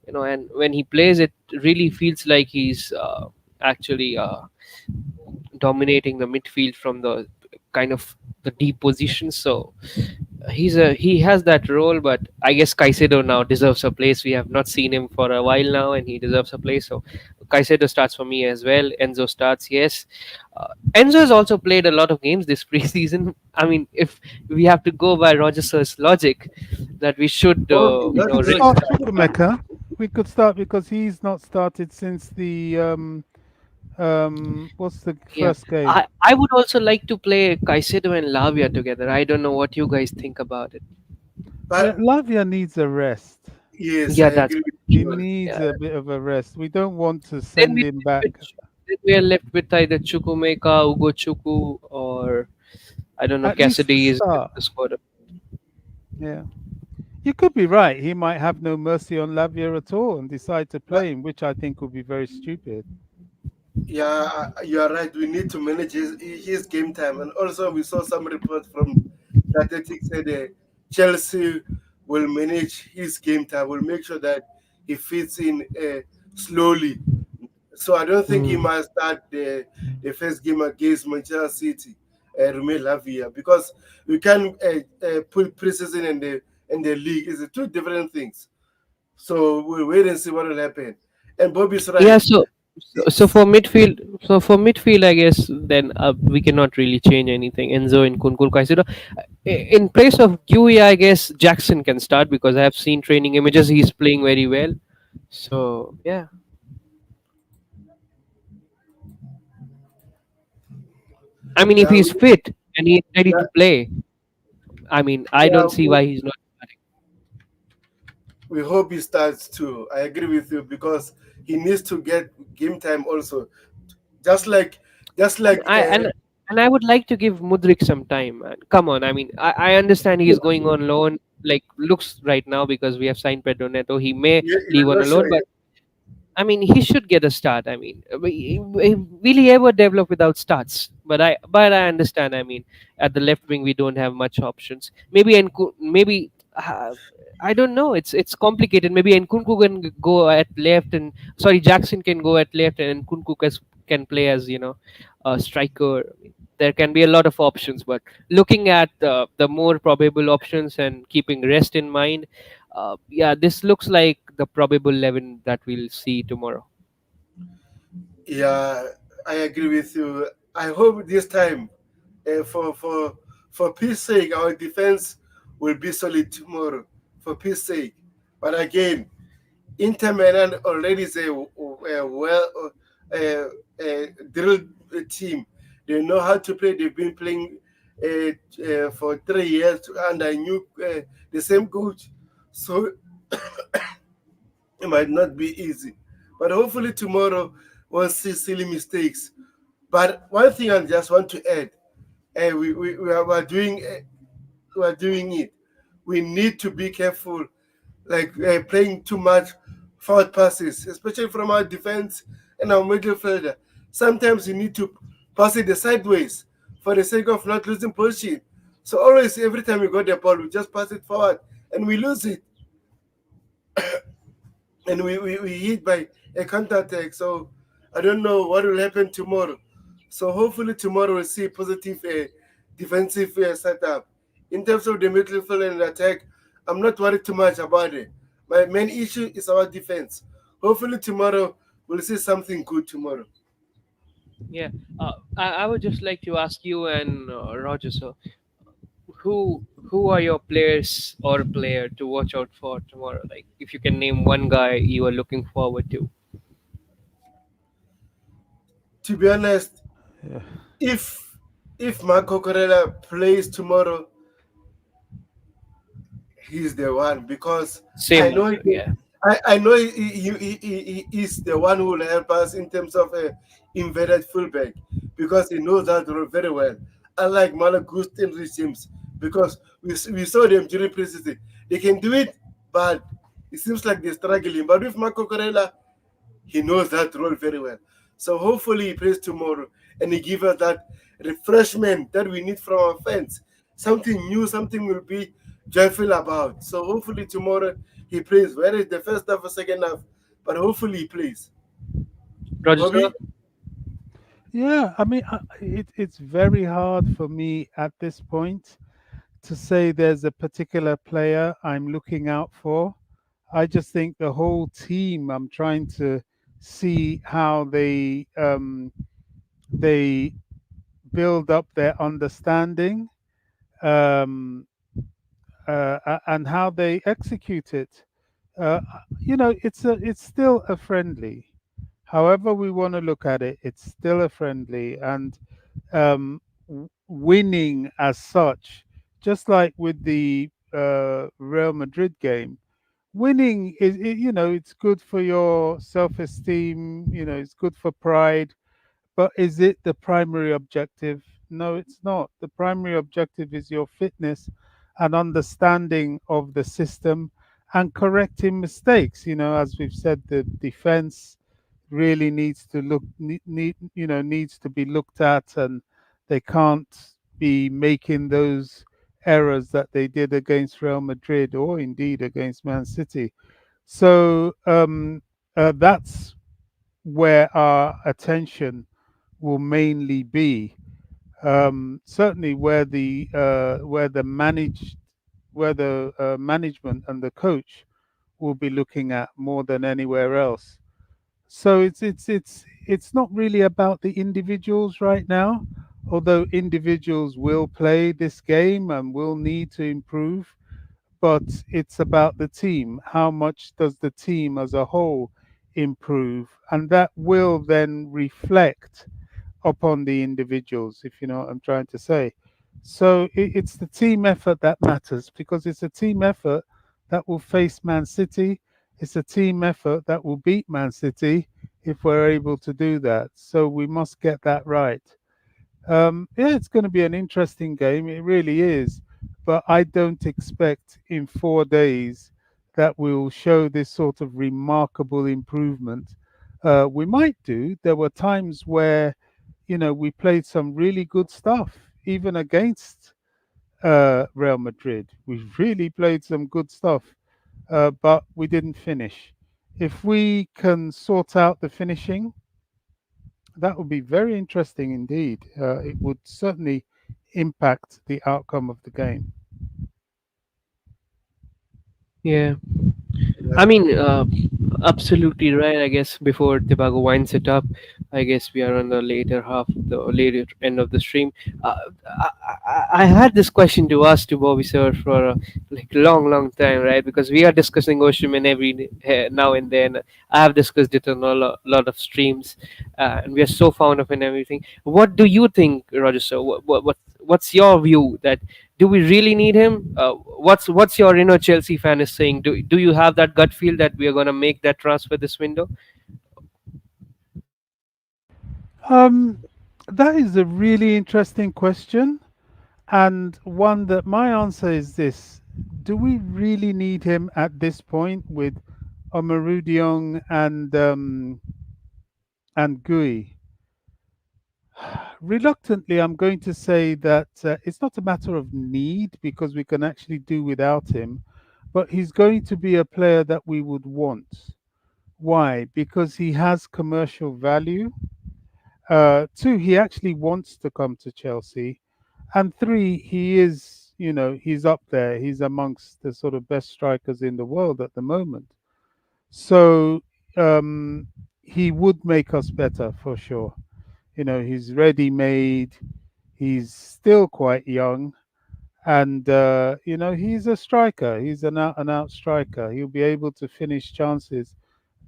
and when he plays, it really feels like he's actually dominating the midfield from the kind of the deep positions. So he has that role, but I guess Caicedo now deserves a place. We have not seen him for a while now, and he deserves a place. So Caicedo starts for me as well. Enzo starts, yes. Enzo has also played a lot of games this preseason. I mean, if we have to go by Rogers's logic, that we should, Bobby, We not could very start sure. Chukwemeka. We could start because he's not started since the what's the yeah. first game? I would also like to play Caicedo and Lavia together. I don't know what you guys think about it. Yeah, But Lavia needs a rest. yes, I Yeah, that's agree. He Sure. needs Yeah. a bit of a rest. We don't want to Then send him back. we are left with either Chukwumeka, Ugo Chukwu, or I don't know. At least to Cassidy is start. the squad. Yeah. You could be right. He might have no mercy on Lavia at all and decide to But play him, which I think would be very stupid. yeah, you are right. We need to manage his game time, and also we saw some reports from the Athletic said Chelsea will manage his game time. Will make sure that he fits in slowly. So I don't think he Hmm. must start the first game against Manchester City, Romelu Lavia, because we can put preseason and the league is two different things. So we'll wait and see what will happen. And Bobby's Yeah. right. So for midfield, I guess then we cannot really change anything. Enzo and Kunkul Kaisido. In place of Gui, I guess Jackson can start because I have seen training images. He's playing very well. So yeah, I mean, if Yeah, he's fit and he's ready yeah, to play, I mean, I yeah. don't see why he's not starting. We hope he starts too. I agree with you because he needs to get game time also. Just like, just And like, I would like to give Mudryk some time, man. Come on, I mean, I understand he's going on loan, like looks right now because we have signed Pedro Neto. He may yeah, leave you're on not a loan, sure. but I mean, he should get a start. I mean, will he ever develop without starts? But I understand. I mean, at the left wing, we don't have much options. Maybe I don't know. It's complicated. Maybe Nkunku can go at left, and sorry, Jackson can go at left, and Nkunku can play as a striker. I mean, there can be a lot of options, but looking at the more probable options and keeping rest in mind, yeah, this looks like the probable 11 that we'll see tomorrow. Yeah, I agree with you. I hope this time, for peace sake, our defense will be solid tomorrow. For peace sake, but again, Inter Milan already is a well drilled team. They know how to play. They've been playing for 3 years under new the same coach, so it might not be easy. But hopefully tomorrow we'll see silly mistakes. But one thing I just want to add, we are doing it. We need to be careful, like playing too much forward passes, especially from our defense and our midfielder. Sometimes you need to pass it the sideways for the sake of not losing position. So always, every time we got the ball, we just pass it forward and we lose it, and we hit by a counter attack. So I don't know what will happen tomorrow. So hopefully tomorrow we'll see positive defensive setup. In terms of the midfield and attack, I'm not worried too much about it. My main issue is our defense. Hopefully tomorrow we'll see something good tomorrow. Yeah, I would just like to ask you and Roger. So, who are your players or player to watch out for tomorrow? Like, if you can name one guy you are looking forward to. To be honest, Yeah. if Marco Corella plays tomorrow, he's the one because I Same know also, yeah. I know he is the one who will help us in terms of a inverted fullback because he knows that role very well. Unlike Malagustin regimes, because we saw them during preseason, they can do it, but it seems like they're struggling. But with Marco Corella, he knows that role very well. So hopefully he plays tomorrow and he gives us that refreshment that we need from our fans. Something new, something we'll be joyful about. So hopefully tomorrow he plays. Whether it's the first half or second half, but hopefully he plays. Roger, sir? Bobby, Yeah, I mean, it's very hard for me at this point to say there's a particular player I'm looking out for. I just think the whole team, I'm trying to see how they build up their understanding, um, and how they execute it. It's still a friendly. However we want to look at it, it's still a friendly, and winning as such, just like with the Real Madrid game, winning is, it's good for your self-esteem. It's good for pride. But is it the primary objective? No, it's not. The primary objective is your fitness and understanding of the system and correcting mistakes. As we've said, the defense really needs to needs to be looked at, and they can't be making those errors that they did against Real Madrid or indeed against Man City. So that's where our attention will mainly be. Certainly, where the management and the coach will be looking at more than anywhere else. So it's not really about the individuals right now, although individuals will play this game and will need to improve, but it's about the team. How much does the team as a whole improve? And that will then reflect upon the individuals, if you know what I'm trying to say. So it's the team effort that matters, because it's a team effort that will face Man City. It's a team effort that will beat Man City if we're able to do that. So we must get that right. Yeah, it's going to be an interesting game. It really is. But I don't expect in 4 days that we'll show this sort of remarkable improvement. We might do. There were times where, we played some really good stuff, even against Real Madrid. We really played some good stuff, but we didn't finish. If we can sort out the finishing, that would be very interesting indeed. It would certainly impact the outcome of the game. Yeah. I Yeah, mean, absolutely right. I guess before Tibago winds it up, I guess we are on the later half, the later end of the stream. Uh, I had this question to ask to Bobby sir for like long, long time, right? Because we are discussing Oshiman now and then. I have discussed it on a lot of streams, and we are so fond of it and everything. What do you think, Roger sir? What's your view that do we really need him? What's your inner Chelsea fan is saying? Do you have that gut feel that we are going to make that transfer this window? Um, that is a really interesting question, and one that my answer is this: do we really need him at this point with Omarudiong and Gui? Reluctantly, I'm going to say that it's not a matter of need, because we can actually do without him, but he's going to be a player that we would want. Why? Because he has commercial value. Two, he actually wants to come to Chelsea. And three, he is, he's up there. He's amongst the sort of best strikers in the world at the moment. So um, he would make us better for sure. He's ready made. He's still quite young. And, he's a striker. He's an out and out striker. He'll be able to finish chances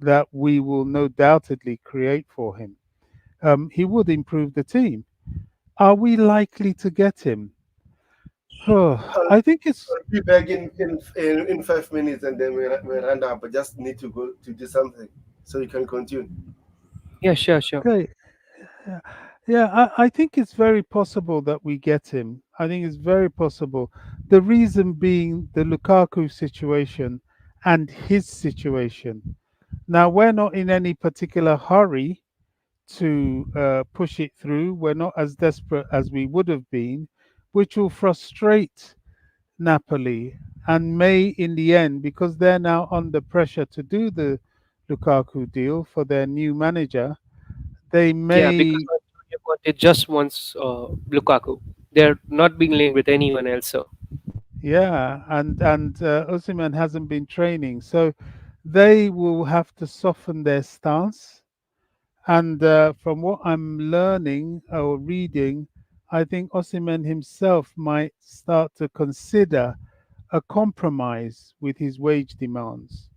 that we will no doubtedly create for him. He would improve the team. Are we likely to get him? Oh, I'll, I think it's I'll be back in 5 minutes, and then we run up. I just need to go to do something, so you can continue. Yeah, sure, sure. okay. Yeah, yeah, I think it's very possible that we get him. I think it's very possible. The reason being the Lukaku situation and his situation. Now, we're not in any particular hurry to push it through. We're not as desperate as we would have been, which will frustrate Napoli and may, in the end, because they're now under pressure to do the Lukaku deal for their new manager, they Yeah, because may, Antonio Conte just wants Lukaku. They're not being linked with anyone else. So yeah, and Osimhen hasn't been training, so they will have to soften their stance. And from what I'm learning or reading, I think Osimhen himself might start to consider a compromise with his wage demands.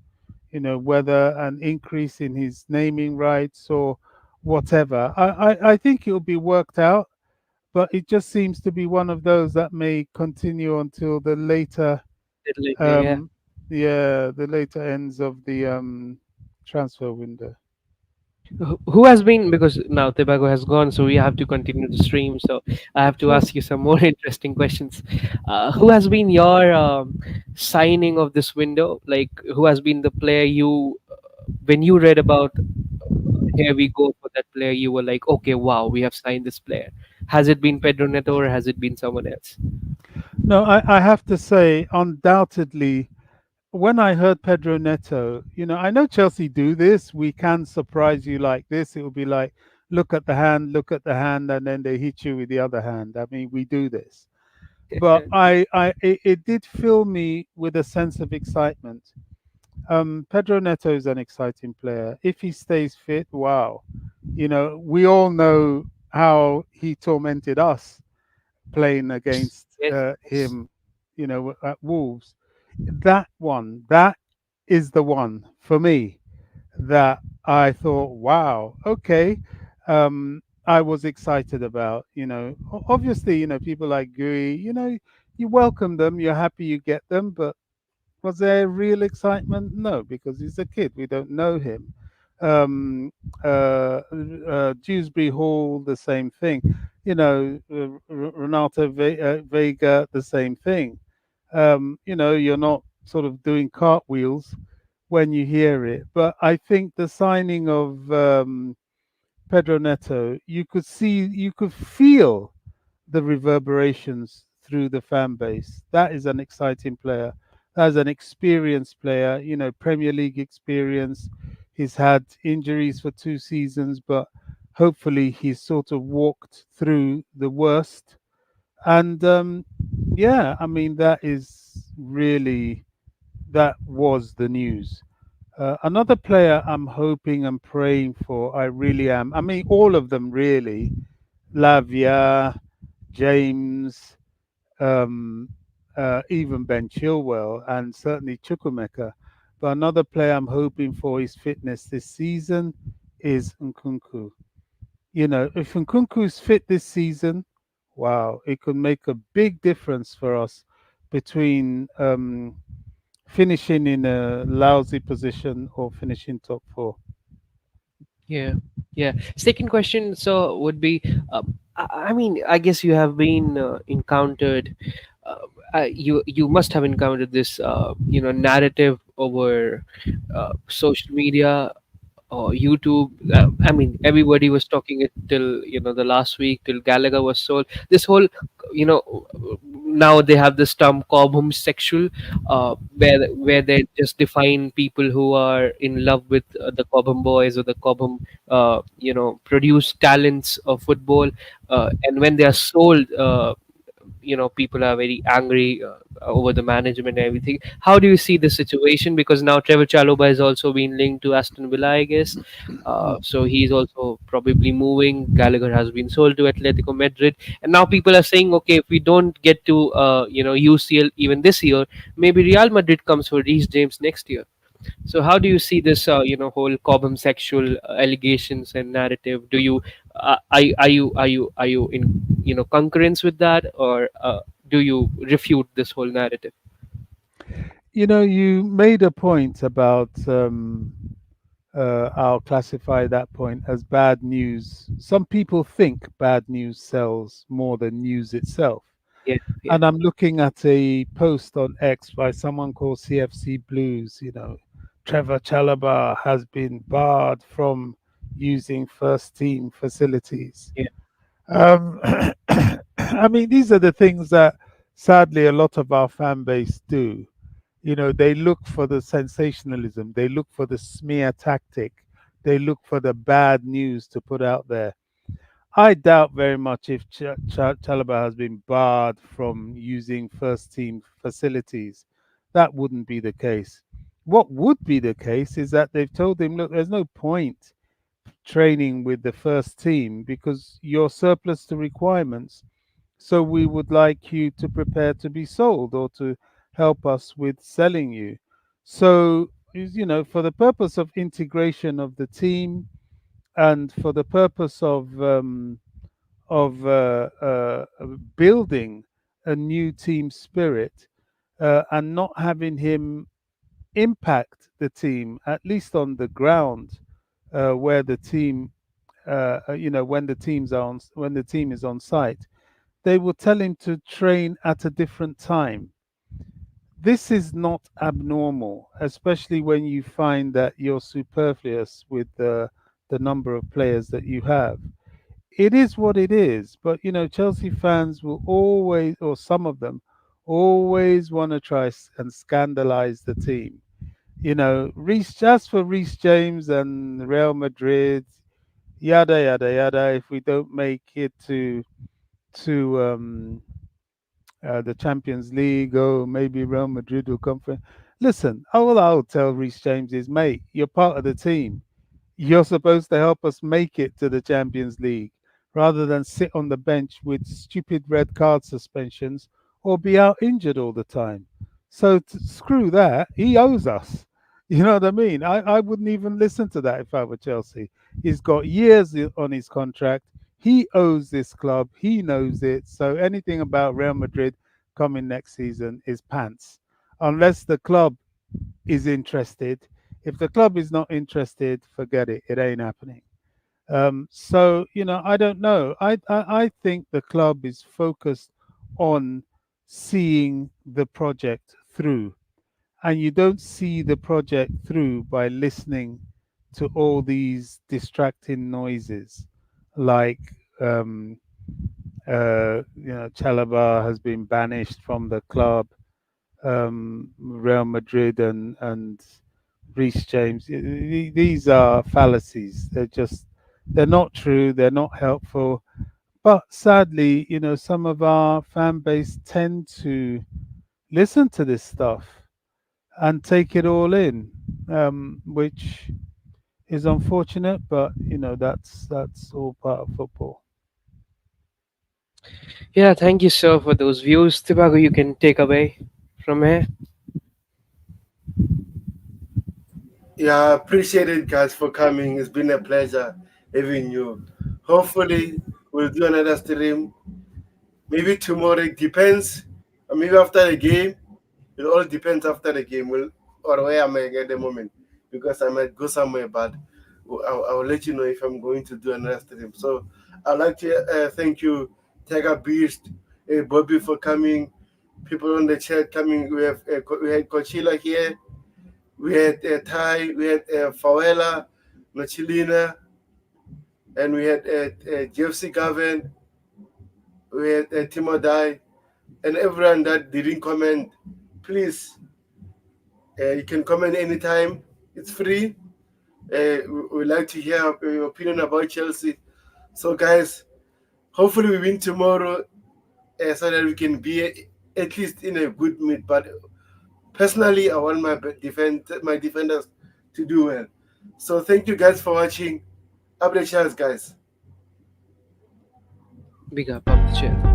Whether an increase in his naming rights or whatever. I think it'll be worked out, but it just seems to be one of those that may continue until the later later, yeah. um, Yeah, the later ends of the transfer window. Who has been, because now Tobago has gone, so we have to continue the stream. So I have to Sure. ask you some more interesting questions. Who has been your signing of this window? Like, who has been the player you, when you read about, here we go for that player, you were like, okay, wow, we have signed this player. Has it been Pedro Neto or has it been someone else? No, I have to say, undoubtedly, when I heard Pedro Neto, I know Chelsea do this. We can surprise you like this. It will be like, look at the hand, and then they hit you with the other hand. I mean, we do this. But it did fill me with a sense of excitement. Pedro Neto is an exciting player. If he stays fit, wow. We all know how he tormented us playing against Yes, yes. him, at Wolves. That is the one for me that I thought, wow, okay. I was excited about, obviously, people like Gui, you welcome them, you're happy you get them, but was there real excitement? No, because he's a kid. We don't know him. Um, Dewsbury Hall, the same thing. Renato Vega, the same thing. You're not sort of doing cartwheels when you hear it. But I think the signing of Pedro Neto, you could feel the reverberations through the fan base. That is an exciting player. That's an experienced player, Premier League experience. He's had injuries for 2 seasons, but hopefully he's sort of walked through the worst. And yeah, I mean, that was the news. Another player I'm hoping and praying for, I really am. I mean, all of them really. Lavia, James, um, even Ben Chilwell, and certainly Chukwemeka. But another player I'm hoping for his fitness this season is Nkunku. If Nkunku's fit this season, wow, it could make a big difference for us between finishing in a lousy position or finishing top four. Yeah, yeah. Second question, so would be, I mean, I guess you have been encountered. You must have encountered this, narrative over social media or YouTube. I mean, everybody was talking it till the last week, till Gallagher was sold. This whole, you know, now they have this term "cob sexual," where they just define people who are in love with the Cobham boys or the Cobham, produced talents of football, and when they are sold. People are very angry over the management and everything. How do you see the situation? Because now Trevor Chalobah has also been linked to Aston Villa, I guess. So he's also probably moving. Gallagher has been sold to Atletico Madrid, and now people are saying, okay, if we don't get to UCL even this year, maybe Real Madrid comes for Reece James next year. So how do you see this, whole Cobham sexual allegations and narrative? Do you are you in concurrence with that, or do you refute this whole narrative? You made a point about I'll classify that point as bad news. Some people think bad news sells more than news itself. Yeah, yeah, And I'm looking at a post on X by someone called CFC Blues. Trevor Chalobah has been barred from using first team facilities. yeah, Um, I mean, these are the things that sadly a lot of our fan base do. They look for the sensationalism, they look for the smear tactic, they look for the bad news to put out there. I doubt very much if Chalobah has been barred from using first team facilities. That wouldn't be the case. What would be the case is that they've told him, look, there's no point training with the first team because you're surplus to requirements. So we would like you to prepare to be sold or to help us with selling you. So, for the purpose of integration of the team and for the purpose of building a new team spirit, and not having him. impact the team, at least on the ground, where the team, when when the team is on site, they will tell him to train at a different time. This is not abnormal, especially when you find that you're superfluous with the number of players that you have. It is what it is, but Chelsea fans will always, or some of them, always want to try and scandalize the team. Reece, just for Reece James and Real Madrid, yada yada yada. If we don't make it to the Champions League, or maybe Real Madrid will come for. Listen, all I'll tell Reece James is, mate, you're part of the team. You're supposed to help us make it to the Champions League rather than sit on the bench with stupid red card suspensions or be out injured all the time. So screw that. He owes us. You know what I mean? I wouldn't even listen to that if I were Chelsea. He's got years on his contract. He owes this club. He knows it. So anything about Real Madrid coming next season is pants. Unless the club is interested. If the club is not interested, forget it. It ain't happening. I don't know. I think the club is focused on seeing the project through, and you don't see the project through by listening to all these distracting noises, like Chalobah has been banished from the club, Real Madrid and Reece James. These are fallacies. They're not true. They're not helpful. But sadly, some of our fan base tend to listen to this stuff and take it all in, which is unfortunate. But that's all part of football. Yeah, thank you, sir, for those views. Tibago, you can take away from here. Yeah, appreciate it, guys, for coming. It's been a pleasure having you. Hopefully, we'll do another stream. Maybe tomorrow. It depends. Or maybe after the game. It all depends after the game. Or where am I at the moment? Because I might go somewhere, but I'll let you know if I'm going to do another stream. So I'd like to thank you, Tiger Beast, Bobby, for coming. People on the chat coming. We had Coachella here. We had Thai, we had Fawela, Nochilina, and we had Jeffsy Gavin, we had Timo Dai, and everyone that didn't comment. Please, you can comment anytime. It's free. We like to hear your opinion about Chelsea. So, guys, hopefully we win tomorrow so that we can be at least in a good mood. But personally, I want my defenders to do well. So, thank you guys for watching. Up the chance, guys. Big up the chat.